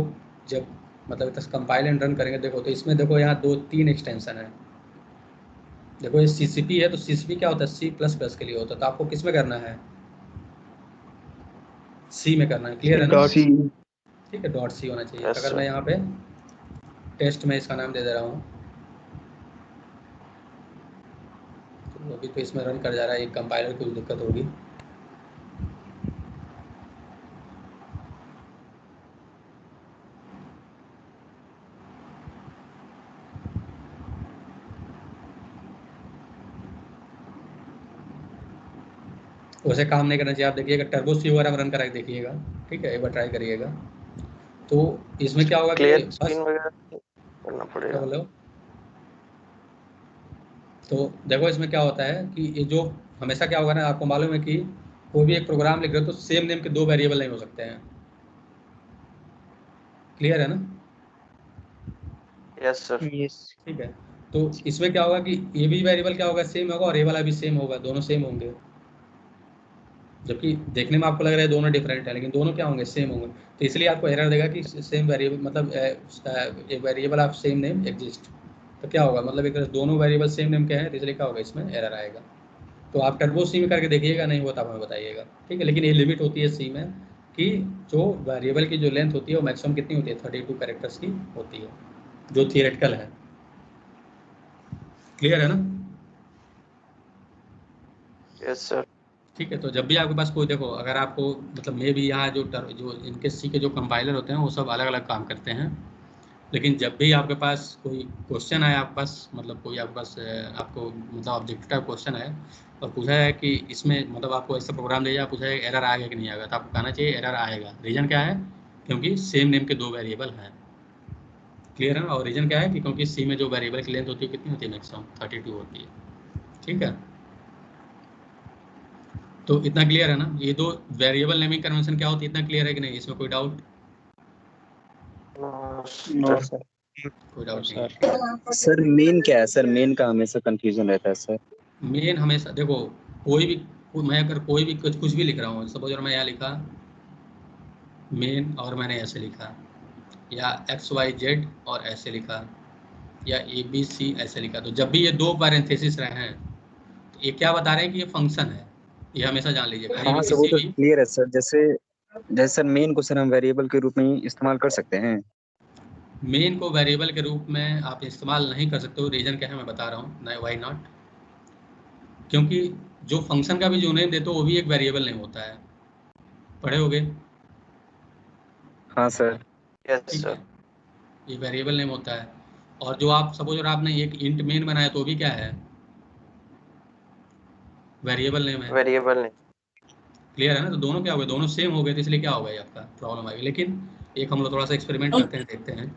जब मतलब कंपाइल एंड रन करेंगे, देखो तो इसमें देखो यहाँ 2-3 एक्सटेंशन है। देखो ये CCP है, तो CCP क्या होता है, C++ के लिए होता है, तो आपको किस में करना है, सी में करना है। क्लियर है ना? Dot C. ठीक है, .c होना चाहिए। Yes, अगर sir. मैं यहाँ पे टेस्ट में इसका नाम दे दे रहा हूँ, तो अभी तो इसमें रन कर जा रहा है, एक कंपाइलर कुछ दिक्कत होगी। वैसे काम नहीं करना चाहिए, आप देखिएगा टर्बो सी वगैरह में रन करा के देखिएगा। ठीक है, एक बार ट्राई करिएगा। तो इसमें क्या होगा कि क्लियर स्क्रीन फर्स्ट वगैरह करना क्या पड़ेगा। बोलो, तो देखो इसमें क्या होता है कि ये जो हमेशा क्या होगा ना, आपको मालूम है कि कोई भी एक प्रोग्राम लिख रहे हो तो सेम नेम के 2 वेरिएबल नहीं हो सकते हैं। क्लियर है ना? Yes sir. यस। ठीक है, तो इसमें क्या होगा कि ये भी वेरिएबल क्या होगा, सेम होगा, और ये वाला भी सेम होगा, दोनों सेम होंगे। जबकि देखने में आपको लग रहा है दोनों डिफरेंट है, लेकिन दोनों क्या होंगे, सेम होंगे। तो इसलिए आपको एरर देगा कि सेम वेरिएबल, मतलब एक variable of same name exist. तो क्या होगा, मतलब एक दोनों वेरिएबल सेम नेम के हैं, तो इसलिए क्या होगा, इसमें एरर आएगा। तो आप टर्बो सी में करके देखिएगा, नहीं होता हमें बताइएगा। ठीक है, लेकिन ये लिमिट होती है सी में कि जो वेरिएबल की जो लेंथ होती है वो मैक्सिमम कितनी होती है, 32 कैरेक्टर्स की होती है, जो थियरेटिकल है। क्लियर है ना? Yes sir. ठीक है, तो जब भी आपके पास कोई, देखो अगर आपको मतलब मे भी यहाँ जो जो इनके सी के जो कंपाइलर होते हैं वो सब अलग अलग काम करते हैं, लेकिन जब भी आपके पास कोई क्वेश्चन आए, आपके पास मतलब कोई आपके पास आपको मतलब ऑब्जेक्टिव टाइप क्वेश्चन है और पूछा है कि इसमें मतलब आपको ऐसा प्रोग्राम दिया, पूछा है एरर आएगा कि नहीं आएगा, तो आपको कहना चाहिए एरर आएगा। रीजन क्या है, क्योंकि सेम नेम के 2 वेरिएबल हैं। क्लियर है ना? और रीजन क्या है कि क्योंकि सी में जो वेरिएबल की लेंथ होती है कितनी होती है, मैक्सिमम 32 होती है। ठीक है, तो इतना क्लियर है ना? ये 2 वेरिएबल नेमिंग कन्वेंशन क्या होती है, इतना क्लियर है कि नहीं, इसमें कोई डाउट? No sir. कोई डाउट नहीं है। सर मेन क्या है सर? मेन का हमेशा कंफ्यूजन रहता है सर। मेन हमेशा देखो, मैं अगर कोई भी कुछ भी लिख रहा हूँ, सपोज मैं यहाँ लिखा मेन और मैंने ऐसे लिखा, या XYZ और ऐसे लिखा, या ABC ऐसे लिखा, तो जब भी ये 2 पैरेंथेसिस रहे हैं तो ये क्या बता रहे हैं कि ये फंक्शन है। ये हमेशा जान लीजिए, कहीं भी हाँ सर, वो किसी तो भी क्लियर है सर। जैसे जैसे सर मेन को सर हम वेरिएबल के रूप में ही इस्तेमाल कर सकते हैं। मेन को वेरिएबल के रूप में आप इस्तेमाल नहीं कर सकते हो। रीजन क्या है मैं बता रहा हूँ, नहीं वाई नॉट, क्योंकि जो फंक्शन का भी जो नेम देते हो वो भी एक वेरिएबल नेम होता है। पढ़े होगे? हाँ सर। यस ठीक है, सर। ये वेरिएबल नेम होता है। और जो आप सपोज अगर आपने एक इंट मेन बनाया तो भी क्या है, वेरिएबल नेम है। वेरिएबल नहीं। क्लियर है ना? तो दोनों क्या हो गए, दोनों सेम हो गए, तो इसलिए क्या होगा ये आपका प्रॉब्लम आएगी। लेकिन एक हम लोग थोड़ा सा एक्सपेरिमेंट करते हैं, देखते हैं।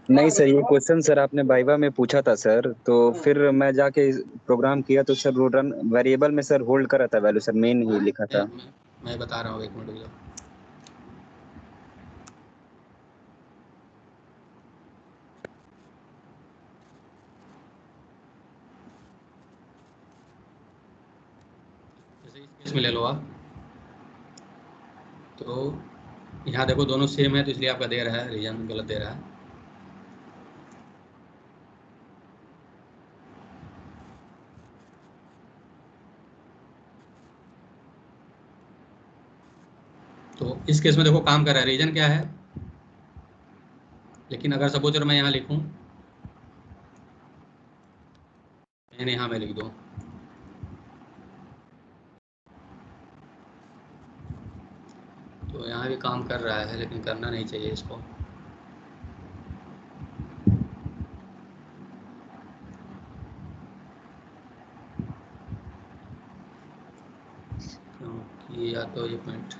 नहीं सर, ये क्वेश्चन सर आपने वाइवा में पूछा था सर, तो फिर मैं जाके प्रोग्राम किया तो सर वो रन वेरिएबल में सर होल्ड कर रहा था वैल्यू, सर मेन ही लिखा था। मैं बता रहा हूँ, एक मिनट रुक जाओ। जैसे इस केस में ले लो आप, तो यहाँ देखो दोनों सेम है, तो इसलिए आपका दे रहा है रीजन गलत दे रहा है। तो इस केस में देखो काम कर रहा है, रीजन क्या है। लेकिन अगर सपोज मैं यहाँ लिखूँ, मैंने यहाँ मैं लिख दूँ, तो यहाँ भी काम कर रहा है, लेकिन करना नहीं चाहिए इसको। क्योंकि या तो ये पॉइंट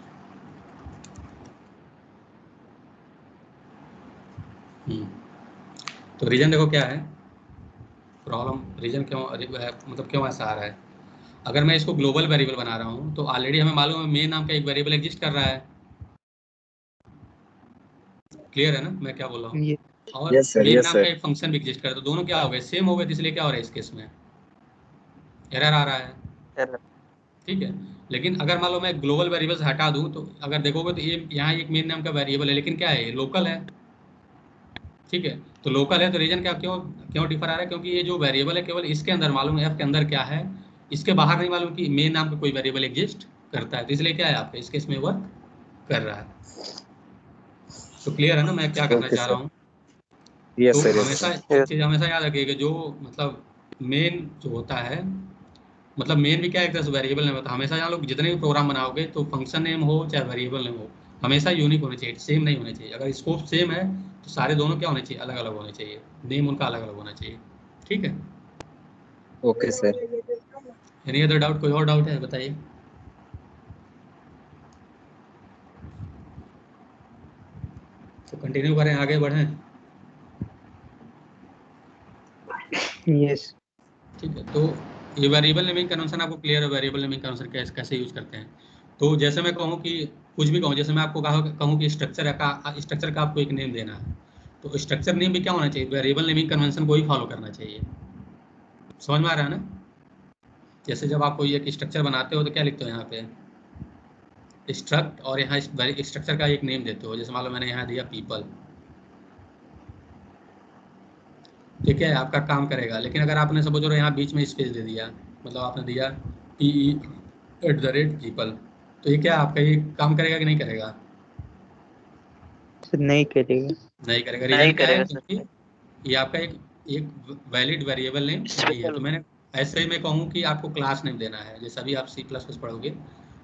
तो रीजन देखो क्या है प्रॉब्लम, रीजन क्यों मतलब क्यों ऐसा आ रहा है। अगर मैं इसको ग्लोबल वेरिएबल बना रहा हूँ, तो ऑलरेडी हमें मालूम है मेन नाम का एक वेरिएबल एग्जिस्ट कर रहा है। क्लियर है ना मैं क्या बोल रहा हूँ? ये और यस सर, मेन यस नाम सर। का एक फंक्शन भी एग्जिस्ट कर रहा है, तो दोनों क्या हो गए, सेम हो गए, तो इसलिए क्या हो रहा है इस केस में एरर आ रहा है। एरर। ठीक है। लेकिन अगर मान लो मैं ग्लोबल वेरिएबल्स हटा दूं, तो अगर देखोगे तो ये यहाँ एक मेन नाम का वेरिएबल है, लेकिन क्या है ये लोकल है। ठीक है। तो लोकल है तो रीजन क्या क्यों क्यों डिफर आ रहा है, क्योंकि ये जो वेरिएबल है केवल इसके अंदर मालूम है, एफ के अंदर क्या है, इसके बाहर नहीं मालूम कि मेन नाम का कोई वेरिएबल एग्जिस्ट करता है, तो इसलिए क्या है आपका इस केस में वर्क कर रहा है। तो क्लियर है ना मैं क्या करना ओके चाह रहा सर, हूँ? यस तो सर, यस हमेशा सर। एक चीज़ हमेशा याद रखिएगा, जो मतलब मेन जो होता है, मतलब मेन भी क्या है, एक तरह से वेरिएबल नेम होता है। हमेशा यहाँ लोग जितने भी प्रोग्राम बनाओगे, तो फंक्शन नेम हो चाहे वेरिएबल नेम हो, हमेशा यूनिक होने चाहिए, सेम नहीं होने चाहिए। अगर स्कोप सेम है तो सारे दोनों क्या होने चाहिए, अलग अलग होने चाहिए, नेम उनका अलग अलग होना चाहिए। ठीक है। Okay sir. Any other doubt, कोई और डाउट है बताइए। तो कंटिन्यू करें, आगे बढ़ें। यस ठीक है। तो ये वेरिएबल नेमिंग कन्वेंशन आपको क्लियर है, वेरिएबल नेमिंग कन्वेंशन कैसे कैसे यूज करते हैं। तो जैसे मैं कहूँ कि कुछ भी कहूँ, जैसे मैं आपको कहूँ कि स्ट्रक्चर का आपको एक नेम देना है, तो स्ट्रक्चर नेम भी क्या होना चाहिए, वेरिएबल नेमिंग कन्वेंशन को ही फॉलो करना चाहिए। समझ में आ रहा है ना? जैसे जब आप कोई एक स्ट्रक्चर बनाते हो, तो क्या लिखते हो यहाँ पे स्ट्रक्ट, और यहाँ स्ट्रक्चर का एक नेम देते हो। जैसे मान लो मैंने यहाँ दिया पीपल, ठीक है, आपका काम करेगा। लेकिन अगर आपने समझ लो यहाँ बीच में स्पेस दे दिया, मतलब आपने दिया PE@people, तो ये क्या आपका ये काम करेगा कि नहीं करेगा? सर नहीं करेगा। नहीं करेगा। नहीं रीजन क्या है, करेगा सर। क्योंकि ये आपका एक वैलिड वेरिएबल नेम नहीं है। स्पेशल। तो मैंने ऐसे ही मैं कहूँ कि आपको क्लास नेम देना है, जैसे अभी आप C++ पढ़ोगे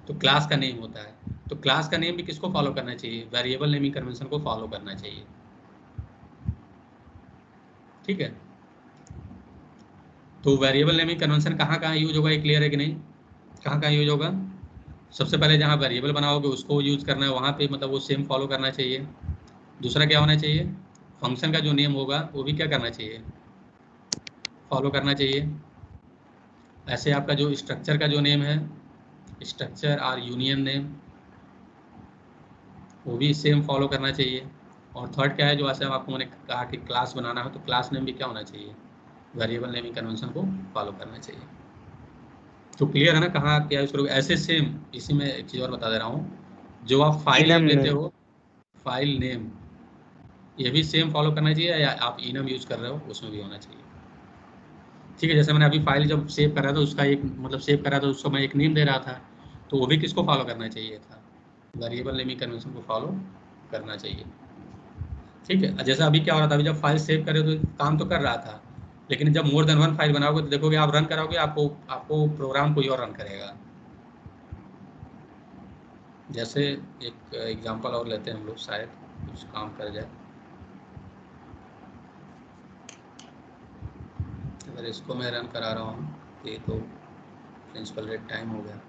तो क्लास का नेम होता है, तो क्लास का नेम भी किसको फॉलो करना चाहिए, वेरिएबल नेमिंग कन्वेंशन को फॉलो करना चाहिए। ठीक है। तो वेरिएबल नेमिंग कन्वेंशन कहाँ कहाँ यूज होगा, ये क्लियर है कि नहीं? कहाँ कहाँ यूज होगा? सबसे पहले जहाँ वेरिएबल बनाओगे उसको यूज करना है, वहाँ पे मतलब वो सेम फॉलो करना चाहिए। दूसरा क्या होना चाहिए, फंक्शन का जो नेम होगा वो भी क्या करना चाहिए, फॉलो करना चाहिए। ऐसे आपका जो स्ट्रक्चर का जो नेम है, स्ट्रक्चर और यूनियन नेम, वो भी सेम फॉलो करना चाहिए। और थर्ड क्या है, जो ऐसे आपको मैंने कहा कि क्लास बनाना है, तो क्लास नेम भी क्या होना चाहिए, वेरिएबल नेमिंग कन्वेंशन को फॉलो करना चाहिए। तो क्लियर है ना कहाँ क्या यूज करोगे। ऐसे सेम इसी में एक चीज़ और बता दे रहा हूँ, जो आप फाइल इनम नेम लेते नेम। हो, फाइल नेम ये भी सेम फॉलो करना चाहिए, या आप इनम यूज कर रहे हो उसमें भी होना चाहिए। ठीक है। जैसे मैंने अभी फाइल जब सेव कर रहा था, उसका एक मतलब सेव कर रहा था, उसको मैं एक नेम दे रहा था, तो वो भी किसको फॉलो करना चाहिए था, वेरिएबल नेमिंग कन्वेंशन को फॉलो करना चाहिए। ठीक है। जैसे अभी क्या हो रहा था, अभी जब फाइल सेव कर रहे हो तो काम तो कर रहा था, लेकिन जब मोर देन वन फाइल बनाओगे तो देखोगे आप रन कराओगे, आपको प्रोग्राम कोई और रन करेगा। जैसे एक एग्जांपल और लेते हैं हम लोग, शायद कुछ काम कर जाए। अगर इसको मैं रन करा रहा हूँ, ये तो प्रिंसिपल रेट टाइम हो गया।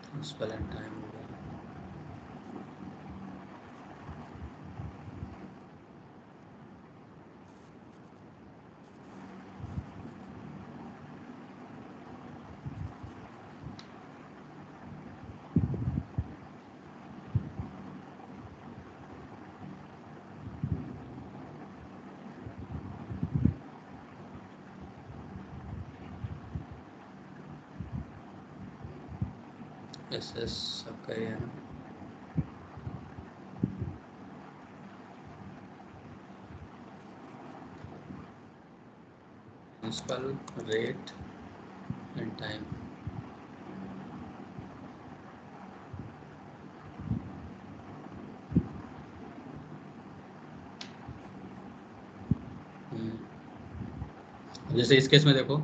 प्रिंसिपल एंड टाइम हो गया। एस सब करे है ना। Principal rate and time. जैसे इस केस में देखो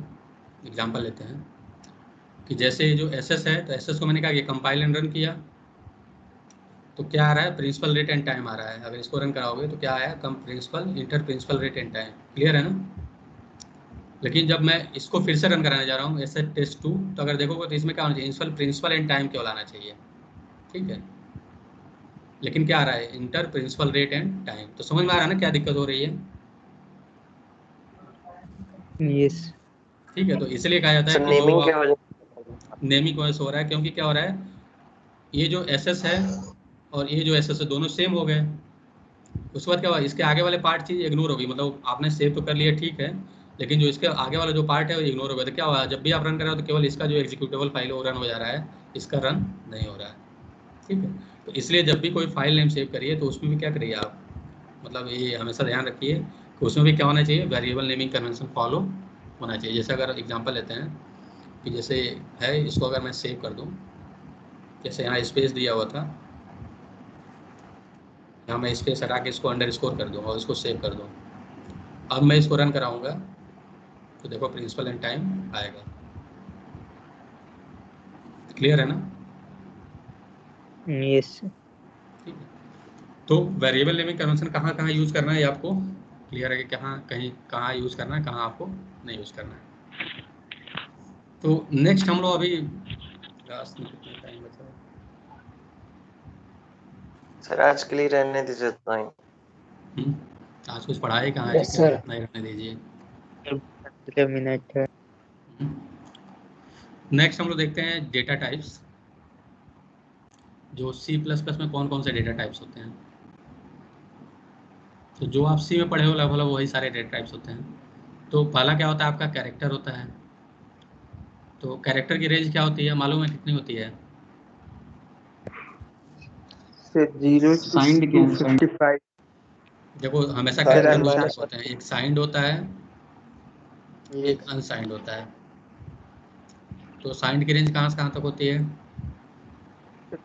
एग्जांपल लेते हैं कि जैसे जो एसएस है, तो एसएस को मैंने कहा कि कंपाइल एंड रन किया तो क्या आ रहा है, प्रिंसिपल रेट एंड टाइम आ रहा है। अगर इसको रन कराओगे तो क्या आया, come principal into principal rate and time. Clear है ना। लेकिन जब मैं इसको फिर से रन कराने जा रहा हूँ एसएस टेस्ट 2, तो अगर देखोगे तो इसमें क्या होना चाहिए, प्रिंसिपल एंड टाइम केवल आना चाहिए। ठीक है, लेकिन क्या आ रहा है, enter principal rate and time. तो समझ में आ रहा है ना क्या दिक्कत हो रही है। यस। ठीक है, तो इसलिए कहा जाता है सर कि नेमिंग जो की वजह नेमिंग वजह से हो रहा है, क्योंकि क्या हो रहा है, ये जो एसएस है और ये जो एसएस है दोनों सेम हो गए। उसके बाद क्या हुआ, इसके आगे वाले पार्ट चीज़ इग्नोर होगी। मतलब आपने सेव तो कर लिया ठीक है, लेकिन जो इसके आगे वाला जो पार्ट है वो इग्नोर हो गया। तो क्या हुआ, जब भी आप रन कर रहे हो तो केवल इसका जो एग्जीक्यूटेबल फाइल है वो रन हो जा रहा है, इसका रन नहीं हो रहा है। ठीक है, तो इसलिए जब भी कोई फाइल नेम सेव करिए तो उसमें भी क्या करिए आप, मतलब ये हमेशा ध्यान रखिए कि उसमें भी क्या होना चाहिए, वेरिएबल नेमिंग कन्वेंशन फॉलो होना चाहिए। जैसे अगर एग्जांपल लेते हैं कि जैसे है, इसको अगर मैं सेव कर दूं, जैसे यहाँ स्पेस दिया हुआ था, यहाँ मैं स्पेस हटा के इसको अंडरस्कोर कर दूँ और इसको सेव कर दूँ। अब मैं इसको रन कराऊंगा तो देखो प्रिंसिपल एंड टाइम आएगा। क्लियर है ना। यस। ठीक है, तो वेरिएबल नेमिंग कन्वेंशन कहाँ कहाँ यूज़ करना है ये आपको क्लियर है कि कहाँ यूज़ करना है, कहाँ आपको नहीं यूज़ करना है। तो नेक्स्ट हम लोग अभी लास्ट में कितना टाइम बचा है, सर आज के लिए रहने दीजिए इतना ही। आज कुछ पढ़ाई कहाँ है जी, Yes, क्या sir. नहीं रहने दीजिए। 15 मिनट है। नेक्स्ट हम लोग देखते हैं डेटा टाइप्स। जो C++ में कौन कौन से डेटा टाइप्स होते हैं। तो जो आप सी में पढ़े हो लगभग वही सारे डेटा टाइप्स होते हैं। तो पहला क्या होता है, आपका कैरेक्टर होता है। तो कैरेक्टर की रेंज क्या होती है, मालूम है कितनी होती है। से 0 to साइंड क्या है, 255। देखो हमेशा सर, कैरेक्टर दो अनसाइंड। टाइप होते हैं, एक साइंड होता है, एक यस। अनसाइंड होता है। तो साइंड की रेंज कहाँ से कहाँ तक होती है,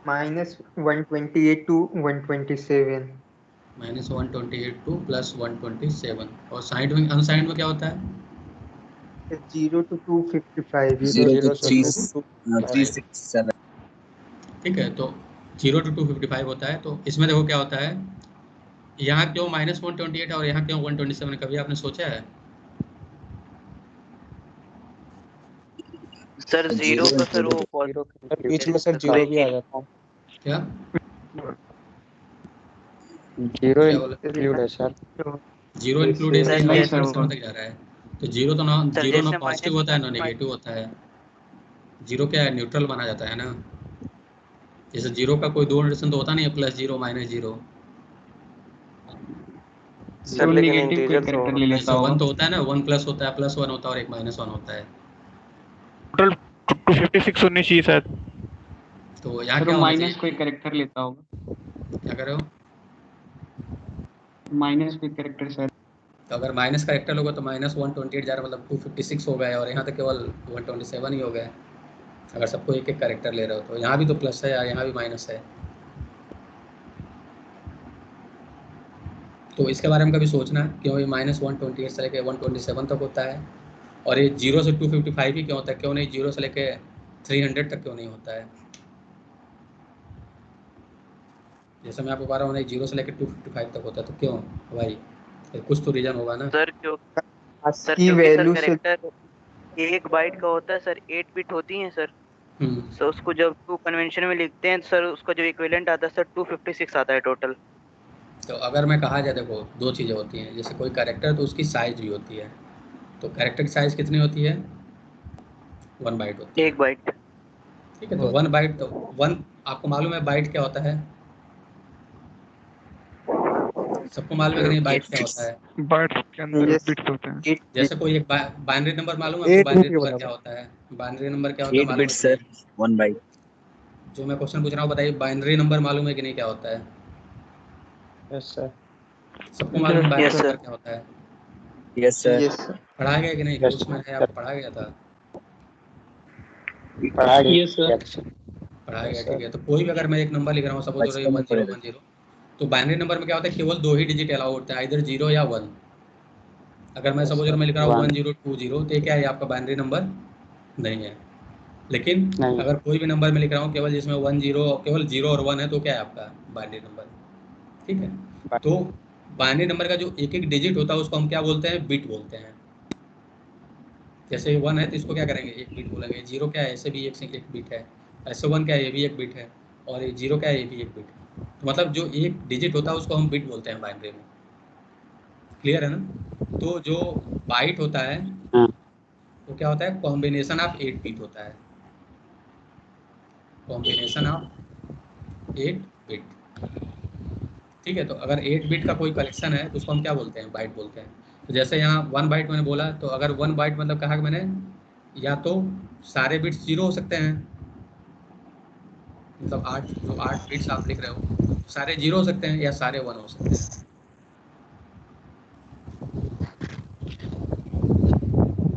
-128 to 127। -128 टू +127। और साइंड में अनसाइंड में क्या होता है, 0 to 255। 0 to 0 to 367। ठीक है। तो 0 to 255 होता है। तो इसमें देखो क्या होता है, यहाँ क्यों -128 और यहाँ क्यों 127, कभी आपने सोचा है। सर जीरो का सर वो सर बीच में सर जीरो भी आ जाता है। क्या जीरो क्या बोला, इंक्लूड है सर। जीरो इंक्लूड है, जैसे यहाँ नहीं सर, 127 तक जा रहा है। तो जीरो तो ना, सर जीरो ना जैसे पॉजिटिव होता है ना नेगेटिव होता है। जीरो क्या है, न्यूट्रल माना जाता है ना। जैसे जीरो का कोई दो नोटेशन तो होता नहीं है, +0 -0। सर तो लेकिन नेगेटिव कोई इंटीजर तो कैरेक्टर ले लेता जैसे होगा। 1 तो होता है ना, 1 प्लस होता है, +1 होता है और एक -1 होता है। टोटल 256 होनी चाहिए शायद। तो यहाँ सर क्या वो होना माइनस चाहिए, कोई कैरेक्टर लेता होगा, क्या करो, माइनस कोई कैरेक्टर सर। तो अगर माइनस करेक्टर होगा तो -128 जा रहा है, मतलब 256 हो गए और यहाँ तक केवल 127 ही हो गए। अगर सबको एक एक कैरेक्टर ले रहे हो तो यहाँ भी तो प्लस है, यहाँ भी माइनस है। तो इसके बारे में कभी सोचना क्यों ये -128 से लेकर 127 तक होता है, और ये 0 से 255 ही क्यों होता है, क्यों नहीं 0 से लेकर 300 तक क्यों नहीं होता है। जैसे मैं आपको बता रहा हूँ नहीं 0 से लेकर 255 तक होता है, तो क्यों भाई तो कुछ तो रीजन होगा ना। सर की क्योंकि सर वैल्यू से कैरेक्टर 1 बाइट का होता है सर, 8 बिट होती है सर। सर उसको जब 2 कन्वेंशन में लिखते हैं सर, उसका जो इक्विवेलेंट आता है सर 256 आता है टोटल। तो अगर मैं कहा जाए, देखो दो चीज़ें होती हैं, जैसे कोई कैरेक्टर तो उसकी साइज भी होती है। तो कैरेक्टर की साइज कितनी होती है? 1 बाइट होती है। 1 बाइट। ठीक है, तो 1 बाइट, तो 1 आपको मालूम है बाइट क्या होता है? सबको मालूम है कि नहीं बाइट क्या होता है? बाइट्स के अंदर Yes. बिट्स होते हैं। जैसे कोई एक बाइनरी नंबर मालूम है आपको? बाइनरी नंबर क्या होता है? बाइनरी नंबर क्या होता है 8 मालूम है बिट्स कि सर, नहीं? 1 बाइट। जो मैं क्वेश्चन पूछ रहा हूँ बताइए, बाइनरी नंबर मालूम है कि नहीं क्या होता है? Yes sir. सबको मालूम है बाइनरी Yes, नंबर sir. क्या होता है? Yes sir. यस पढ़ा गया कि नहीं? Yes, कोर्स में है, sir. आपको पढ़ा गया था? पढ़ा गया Yes, sir. पढ़ा गया, Yes, ठीक sir. है। तो कोई भी अगर मैं एक नंबर लिख रहा हूँ, सपोज बचपन में 1010, तो बाइनरी नंबर में क्या होता है? केवल 2 ही डिजिट अलाउ होते हैं, इधर 0 या 1। अगर मैं Yes, सपोज sir. मैं लिख रहा हूँ 1 1020, तो ये क्या है? आपका बाइनरी नंबर नहीं है। लेकिन नहीं। अगर कोई भी नंबर में लिख रहा हूँ केवल जिसमें 10 केवल 0 और 1 है, तो क्या है आपका? Binary number. ठीक है, तो बाइनरी नंबर का जो एक एक डिजिट होता है उसको हम क्या बोलते हैं? बिट बोलते हैं। जैसे 1 है तो इसको क्या करेंगे? एक बिट बोलेंगे। 0 क्या है? ऐसे भी एक बिट है। ऐसे 1 क्या है? ये भी एक बिट है। और ये 0 क्या है? ये भी एक बिट है। तो मतलब जो एक डिजिट होता है उसको हम बिट बोलते हैं बाइनरी में। क्लियर है ना? तो जो बाइट होता है हाँ। वो क्या होता है? कॉम्बिनेशन ऑफ 8 बिट होता है। Combination of 8 bit. ठीक है, तो अगर 8 बिट का कोई कलेक्शन है तो उसको हम क्या बोलते हैं? बाइट बोलते हैं। तो जैसे यहाँ 1 बाइट मैंने बोला, तो अगर 1 बाइट मतलब कहा कि मैंने, या तो सारे बिट्स 0 हो सकते हैं, मतलब 8 बिट्स आप लिख रहे हो, सारे 0 हो सकते हैं या सारे 1 हो सकते हैं।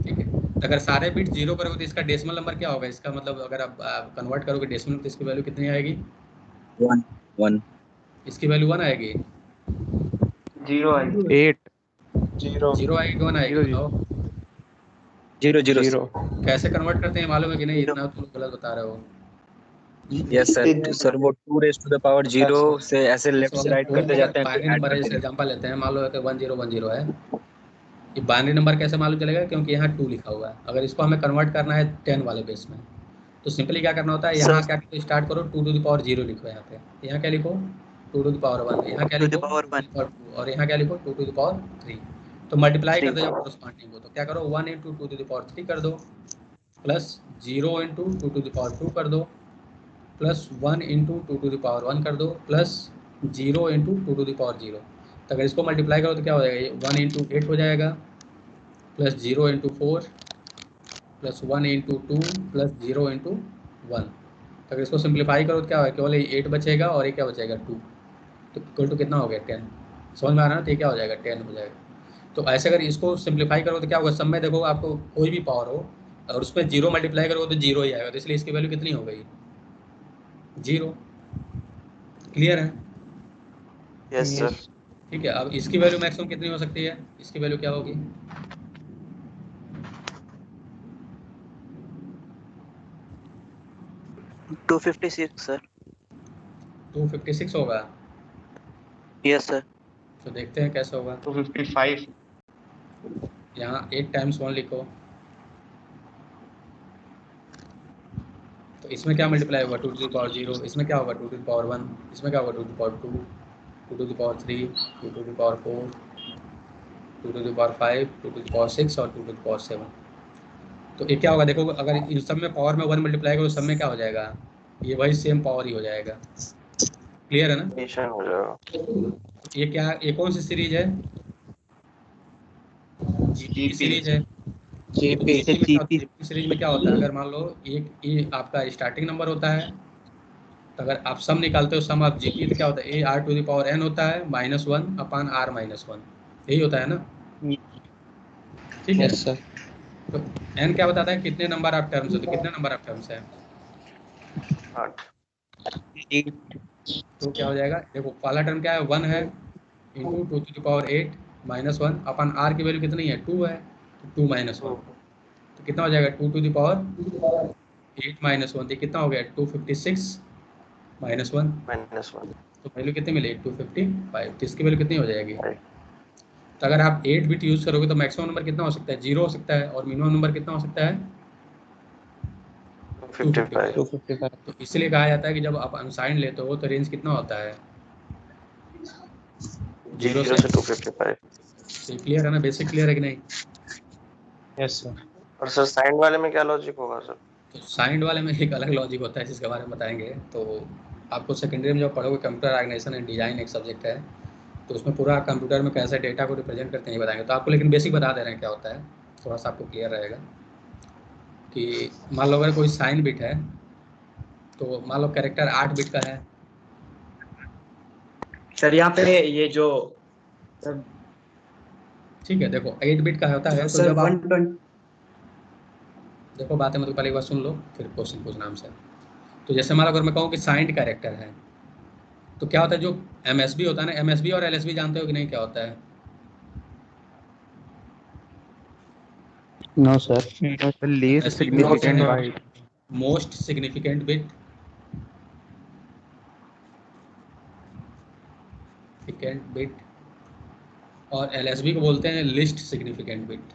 ठीक है, तो अगर सारे बिट 0 करोगे तो इसका डेसिमल नंबर क्या होगा? इसका मतलब अगर आप कन्वर्ट करोगे डेसिमल, तो इसकी वैल्यू कितनी आएगी? 1 इसकी वैल्यू 1 आएगी। 0 आएगी। 8 0 0 आएगी, 1 आएगी? 0 बताओ 0 0 कैसे कन्वर्ट करते हैं, मालूम है कि नहीं? 0. इतना तुम गलत बता रहे हो। Yes sir. सर वो 2 रेज़ टू द पावर 0 से ऐसे लेफ्ट जैसे से अगर राइट कोई भी करते अगर जाते हैं, बाइनरी तो ऐड नंबर है, करते जैसे जाते एग्जांपल लेते हैं, मान लो कि 1010 है, ये बाइनरी नंबर कैसे मालूम चलेगा? क्योंकि यहाँ 2 लिखा हुआ है। अगर इसको हमें कन्वर्ट करना है 10 वाले बेस में, तो सिंपली क्या करना होता है? यहाँ क्या स्टार्ट करो, 2 टू द पावर 0 लिखो। यहाँ पे यहाँ क्या लिखो? 2 टू द पावर 1। यहाँ क्या To लिखो? the power 2 to 1. The power 2। और यहाँ क्या लिखो? 2 टू द पावर 3। तो मल्टीप्लाई कर 3. दो जब कोरस्पॉन्डिंग को, तो क्या करो? 1 इंटू 2 टू द पावर 3 कर दो, plus 0 into 2 to the power 2 कर दो, plus 1 into 2 to the power 1 कर दो, plus 0 into 2 to the power 0। तो अगर इसको मल्टीप्लाई करो तो क्या हो जाएगा? ये 1 इंटू 8 हो जाएगा, plus 0 into 4, plus 1 into 2, plus 0 into 1। तो अगर इसको सिंप्लीफाई करो तो क्या होगा? केवल ये 8 बचेगा और ये क्या बचेगा? 2। तो इक्वल टू कितना हो गया? 10। समझ में आ रहा है ना? तो ये क्या हो जाएगा? 10 हो जाएगा। तो ऐसे अगर इसको सिंप्लीफाई करो तो क्या होगा? सब में देखो, आपको कोई भी पावर हो और उसमें 0 मल्टीप्लाई करोगे तो 0 ही आएगा। तो इसलिए इसकी वैल्यू कितनी हो गई? 0। क्लियर है? Yes sir. ठीक है, अब इसकी वैल्यू मैक्सिमम कितनी हो सकती है? इसकी वैल्यू क्या होगी? To 256 sir. 256 होगा। Yes sir. तो देखते हैं कैसे होगा। 255. यहाँ 8 टाइम्स 1 लिखो, तो इसमें क्या मल्टीप्लाई होगा? 2 टू द पावर 0। इसमें क्या होगा? 2 टू द पावर 1। इसमें क्या होगा? 2 to the power 2, 2 to the power 3, 2 to the power 4, 2 to the power 5, 2 to the power 6 और 2 टू द पावर 7। तो ये क्या होगा? देखो, अगर इन सब में पावर में 1 मल्टीप्लाई करो, सब में क्या हो जाएगा? ये वही सेम पावर ही हो जाएगा। क्लियर है ना? एडिशन हो जाएगा। ये क्या, ये कौन सी सीरीज है? जीपी सीरीज है। जीपी जीपी सीरीज में क्या होता है? अगर मान लो एक ये आपका स्टार्टिंग नंबर होता है, तो अगर आप सम निकालते हो, सम ऑफ जीपी, तो क्या होता है? AR to the power n होता है -1 अपॉन R -1। यही होता है ना? ठीक है, यस सर। तो n क्या बताता है? कितने नंबर ऑफ टर्म्स होते हैं? कितने नंबर ऑफ टर्म्स है? 8। तो क्या हो जाएगा? देखो, पहला टर्म क्या है? 1 है, इंटू 2 टू द पावर 8 -1 अपन R की वैल्यू कितनी है? 2 है, तो 2 -1, तो कितना हो जाएगा? 2 टू द पावर 8 -1, तो कितना हो गया? 256 -1। -1। तो वैल्यू कितनी मिलेगी? 255। तो इसकी वैल्यू कितनी हो जाएगी? तो अगर आप 8 बिट यूज़ करोगे तो मैक्सिमम नंबर कितना हो सकता है, 0 हो सकता है, और मिनिमम नंबर कितना हो सकता है, 255। 255। तो इसलिए कहा जाता है कि जब आप अनसाइंड लेते हो तो रेंज कितना होता है, 0 से 255। क्लियर है ना, बेसिक क्लियर है कि नहीं? Yes sir. और सर साइंड वाले में क्या लॉजिक होगा सर? तो साइंड वाले में एक अलग लॉजिक होता है जिसके बारे में बताएंगे। तो आपको सेकेंडरी में जब पढ़ोगे कंप्यूटर ऑर्गेनाइजेशन एंड डिजाइन एक सब्जेक्ट है, तो उसमें पूरा कंप्यूटर में कैसे डेटा को रिप्रेजेंट करते हैं ये बताएंगे। तो आपको लेकिन बेसिक बता दे रहे हैं क्या होता है, थोड़ा सा आपको क्लियर रहेगा कि मान लो अगर कोई साइन बिट है, तो मान लो कैरेक्टर 8 बिट का है सर यहाँ पे ये जो सर, ठीक है। देखो 8 बिट का होता है, तो सर जब आप 120 देखो बातें मतलब पहले एक बार सुन लो फिर क्वेश्चन पूछना हमसे। तो जैसे मान लो अगर मैं कहूँ कि साइंड कैरेक्टर है, तो क्या होता है, जो एमएसबी होता है ना, एमएसबी और एलएसबी जानते हो कि नहीं क्या होता है? No sir. लीस्ट MSB को बोलते सिग्निफिकेंट हैं बाइट। मोस्ट सिग्निफिकेंट बिट, और एलएसबी को बोलते हैं लिस्ट सिग्निफिकेंट बिट।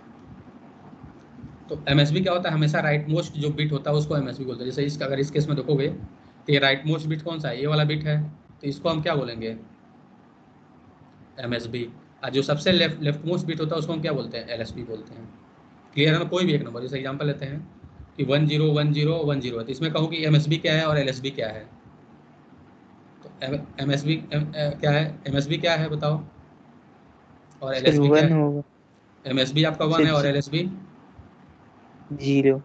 तो एमएसबी क्या होता है, हमेशा राइट मोस्ट जो बिट होता है उसको एमएसबी बोलते हैं। जैसे इसका अगर इस केस में देखोगे तो ये राइट मोस्ट बिट कौन सा है, ये वाला बिट है, तो इसको हम क्या बोलेंगे, एमएसबी। और जो सबसे लेफ्ट मोस्ट बिट होता है उसको हम क्या बोलते हैं, एलएसबी बोलते हैं। क्लियर है ना? कोई भी एक नंबर, जैसे एग्जांपल लेते हैं कि 10 10 10 है, तो इसमें कहूँ कि एमएसबी क्या है और एलएसबी क्या है। तो एमएसबी क्या है, एमएसबी क्या है बताओ, और एलएसबी क्या 1 है? होगा। एमएसबी आपका 1 है और एलएसबी 0।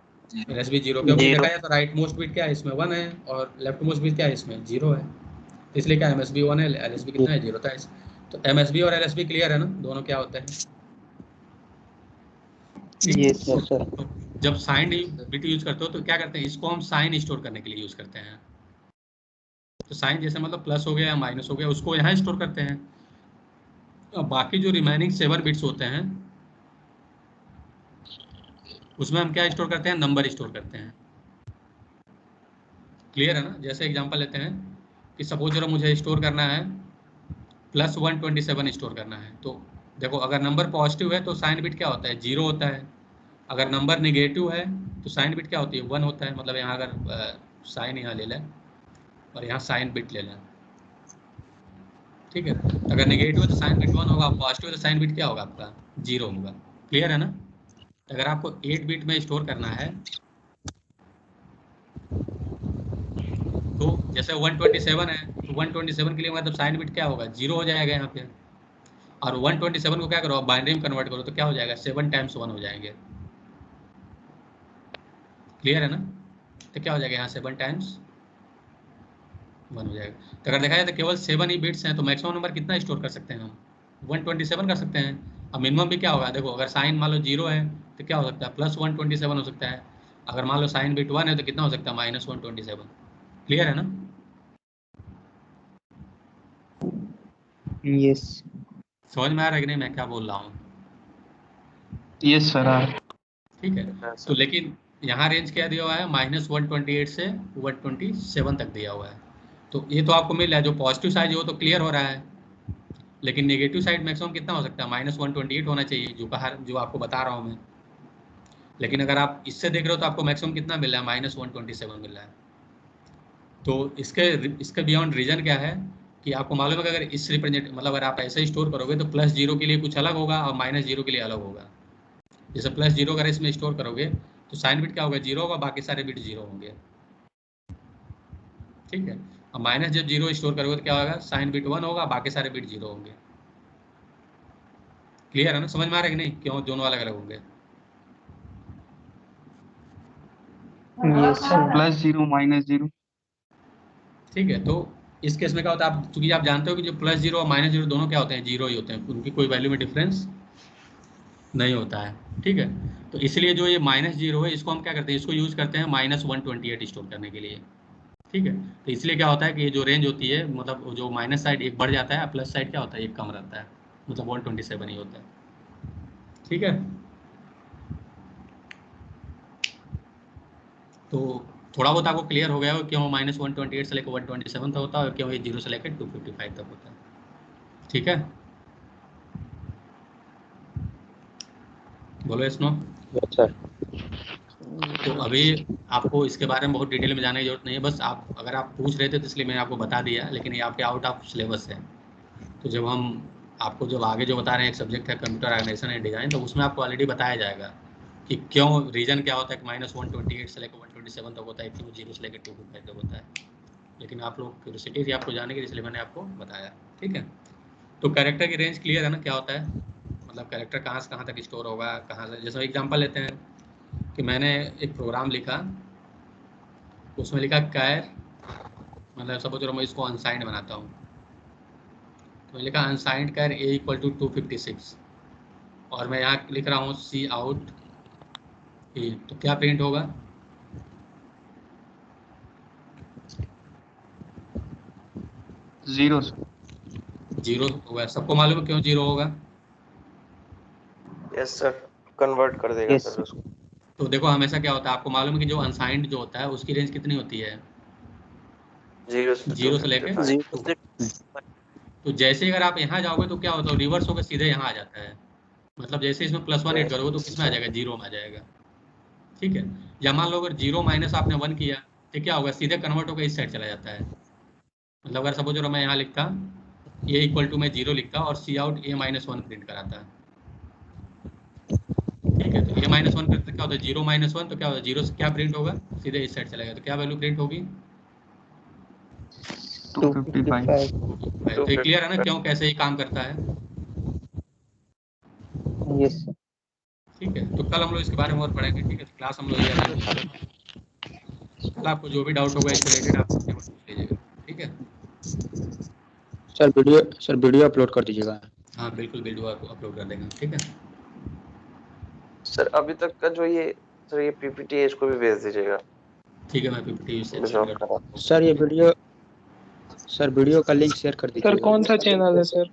एलएसबी 0, क्योंकि 0। देखा जाए तो राइट मोस्ट बिट क्या है इसमें, 1 है, और लेफ्ट मोस्ट बिट क्या है इसमें, 0 है। इसलिए क्या एमएसबी 1 है, एलएसबी कितना है, 0 था। तो एमएसबी और एलएसबी क्लियर है ना, दोनों क्या होते हैं? Yes yes sir. तो जब साइंड बिट यूज करते हो तो क्या करते हैं, इसको हम साइन स्टोर करने के लिए यूज करते हैं। तो साइन जैसे मतलब प्लस हो गया या माइनस हो गया, उसको यहाँ स्टोर करते हैं। अब बाकी जो रिमेनिंग 7 बिट्स होते हैं उसमें हम क्या स्टोर करते हैं, नंबर स्टोर करते हैं। क्लियर है ना? जैसे एग्जांपल लेते हैं कि सपोज जरा मुझे स्टोर करना है +127 स्टोर करना है। तो देखो अगर नंबर पॉजिटिव है तो साइन बिट क्या होता है, 0 होता है। अगर नंबर नेगेटिव है तो साइन बिट क्या होती है, 1 होता है। मतलब यहाँ अगर साइन यहाँ ले लें और यहाँ साइन बिट ले लें, ठीक है। अगर नेगेटिव है तो साइन बिट 1 होगा, पॉजिटिव है तो साइन बिट क्या होगा आपका, 0 होगा। क्लियर है ना? अगर आपको 8 बिट में स्टोर करना है तो जैसे 127 है, तो 127 के लिए मतलब साइन बिट क्या होगा, 0 हो जाएगा यहाँ पे। और 127 को क्या करो, बाइनरी में कन्वर्ट करो तो क्या हो जाएगा, 7 टाइम्स 1 हो जाएंगे। क्लियर है ना? तो क्या हो जाएगा यहाँ 7 टाइम्स 1 हो जाएगा। तो अगर देखा जाए तो केवल 7 ही बिट्स हैं, तो मैक्सिमम नंबर कितना स्टोर कर सकते हैं हम, 127 कर सकते हैं। अब मिनिमम भी क्या होगा, देखो अगर साइन मान लो 0 है तो क्या हो सकता है, +127 हो सकता है। अगर मान लो साइन बिट 1 है तो कितना हो सकता है, -127। क्लियर है ना? यस। समझ में आ रहा है कि नहीं मैं क्या बोल रहा हूँ? Yes sir. ठीक है। तो लेकिन यहाँ रेंज क्या दिया हुआ है, -128 से 127 तक दिया हुआ है। तो ये तो आपको मिल रहा है, जो पॉजिटिव साइड हो तो क्लियर हो रहा है, लेकिन नेगेटिव साइड मैक्सिमम कितना हो सकता है, -128 होना चाहिए, जो आपको बता रहा हूँ मैं। लेकिन अगर आप इससे देख रहे हो तो आपको मैक्सिमम कितना मिल रहा है, -127 मिल रहा है। तो इसके बियॉन्ड रीजन क्या है कि आपको मालूम है कि अगर इस रिप्रेजेंट मतलब अगर आप ऐसे स्टोर करोगे तो +0 के लिए कुछ अलग होगा और -0 के लिए अलग होगा। जैसे +0 अगर इसमें स्टोर करोगे तो साइन बिट क्या होगा, 0 होगा, बाकी सारे बिट 0 होंगे। ठीक है। और माइनस जब 0 स्टोर करोगे तो क्या होगा, साइन बिट 1 होगा, बाकी सारे बिट 0 होंगे। क्लियर है ना? समझ में आ रहा है कि नहीं, क्यों दोनों अलग अलग होंगे? +0 -0। ठीक है। तो इस केस में क्या होता है, आप चूंकि आप जानते हो कि जो +0 और -0 दोनों क्या होते हैं, 0 ही होते हैं, उनकी कोई वैल्यू में डिफरेंस नहीं होता है। ठीक है। तो इसलिए जो ये -0 है इसको हम क्या करते हैं, इसको यूज करते हैं -128 स्टोर करने के लिए। ठीक है। तो इसलिए क्या होता है कि ये जो रेंज होती है, मतलब जो माइनस साइड एक बढ़ जाता है, प्लस साइड क्या होता है, एक कम रहता है, मतलब 127 ही होता है। ठीक है। तो थोड़ा बहुत आपको क्लियर हो गया हो क्यों -128 से लेकर 127 तक होता है और क्यों ये 0 से लेकर 255 तक होता है। ठीक है। बोलो स्नो। सर तो अभी आपको इसके बारे में बहुत डिटेल में जाने की जरूरत नहीं है, बस आप अगर आप पूछ रहे थे तो इसलिए मैंने आपको बता दिया, लेकिन ये आपके आउट ऑफ सिलेबस है। तो जब हम आपको जब आगे जो बता रहे हैं एक सब्जेक्ट है कंप्यूटर ऑर्गेनाइजेशन एंड डिज़ाइन, तो उसमें आपको ऑलरेडी बताया जाएगा कि क्यों रीजन क्या होता है कि -128 से लेकर 127 तक होता है, क्यों 0 से लेकर 255 तक होता है। लेकिन आप लोग क्यूरियोसिटी थी आपको जाने की, इसलिए मैंने आपको बताया। ठीक है, तो कैरेक्टर की रेंज क्लियर है ना, क्या होता है, मतलब कैरेक्टर कहाँ से कहाँ तक स्टोर होगा, कहाँ से। जैसे एग्जांपल लेते हैं कि मैंने एक प्रोग्राम लिखा, उसमें लिखा कैर, मतलब सपोज करो मैं इसको अनसाइंड बनाता हूँ, तो मैं लिखा अनसाइंड कैर a = 256 और मैं यहाँ लिख रहा हूँ सी आउट ए, तो क्या प्रिंट होगा? जीरो। जीरो होगा। सबको मालूम है क्यों जीरो होगा? यस सर, कन्वर्ट कर देगा Yes, सर उसको। तो देखो हमेशा क्या होता है, आपको मालूम है कि जो अनसाइंड जो होता है उसकी रेंज कितनी होती है? 0 से लेके 255। तो जैसे अगर आप यहाँ जाओगे तो क्या होता है, रिवर्स होकर सीधे यहाँ आ जाता है। मतलब जैसे इसमें +1 ऐड करोगे तो किसमें आ जाएगा? 0 में आ जाएगा। ठीक है, या मान लो अगर 0 माइनस आपने 1 किया तो क्या होगा, सीधे कन्वर्ट होकर इस साइड चला जाता है। मतलब अगर सपोज मैं यहाँ लिखता a = मैं 0 लिखता और सी आउट a-1 प्रिंट कराता। ठीक है, तो a-1 करते क्या होता है, 0 - 1 तो क्या होता है, 0 से क्या प्रिंट होगा, सीधे इस साइड चलेगा, तो क्या वैल्यू प्रिंट होगी? 255। तो ये क्लियर है ना क्यों कैसे ये काम करता है? yes sir. ठीक है, तो कल हम लोग इसके बारे में और पढ़ेंगे। ठीक है, तो क्लास हम लोग ये अटेंड करेंगे। कल आपको जो भी डाउट होगा इससे रिलेटेड आप पूछ लीजिएगा। ठीक है सर वीडियो अपलोड कर दीजिएगा। हाँ बिल्कुल, वीडियो अपलोड कर देंगे। ठीक है सर अभी तक का जो ये सर ये पीपीटी है इसको भी भेज दीजिएगा। ठीक है, मैं पीपीटी से सर ये वीडियो का लिंक शेयर कर दीजिएगा। सर कौन सा चैनल है सर?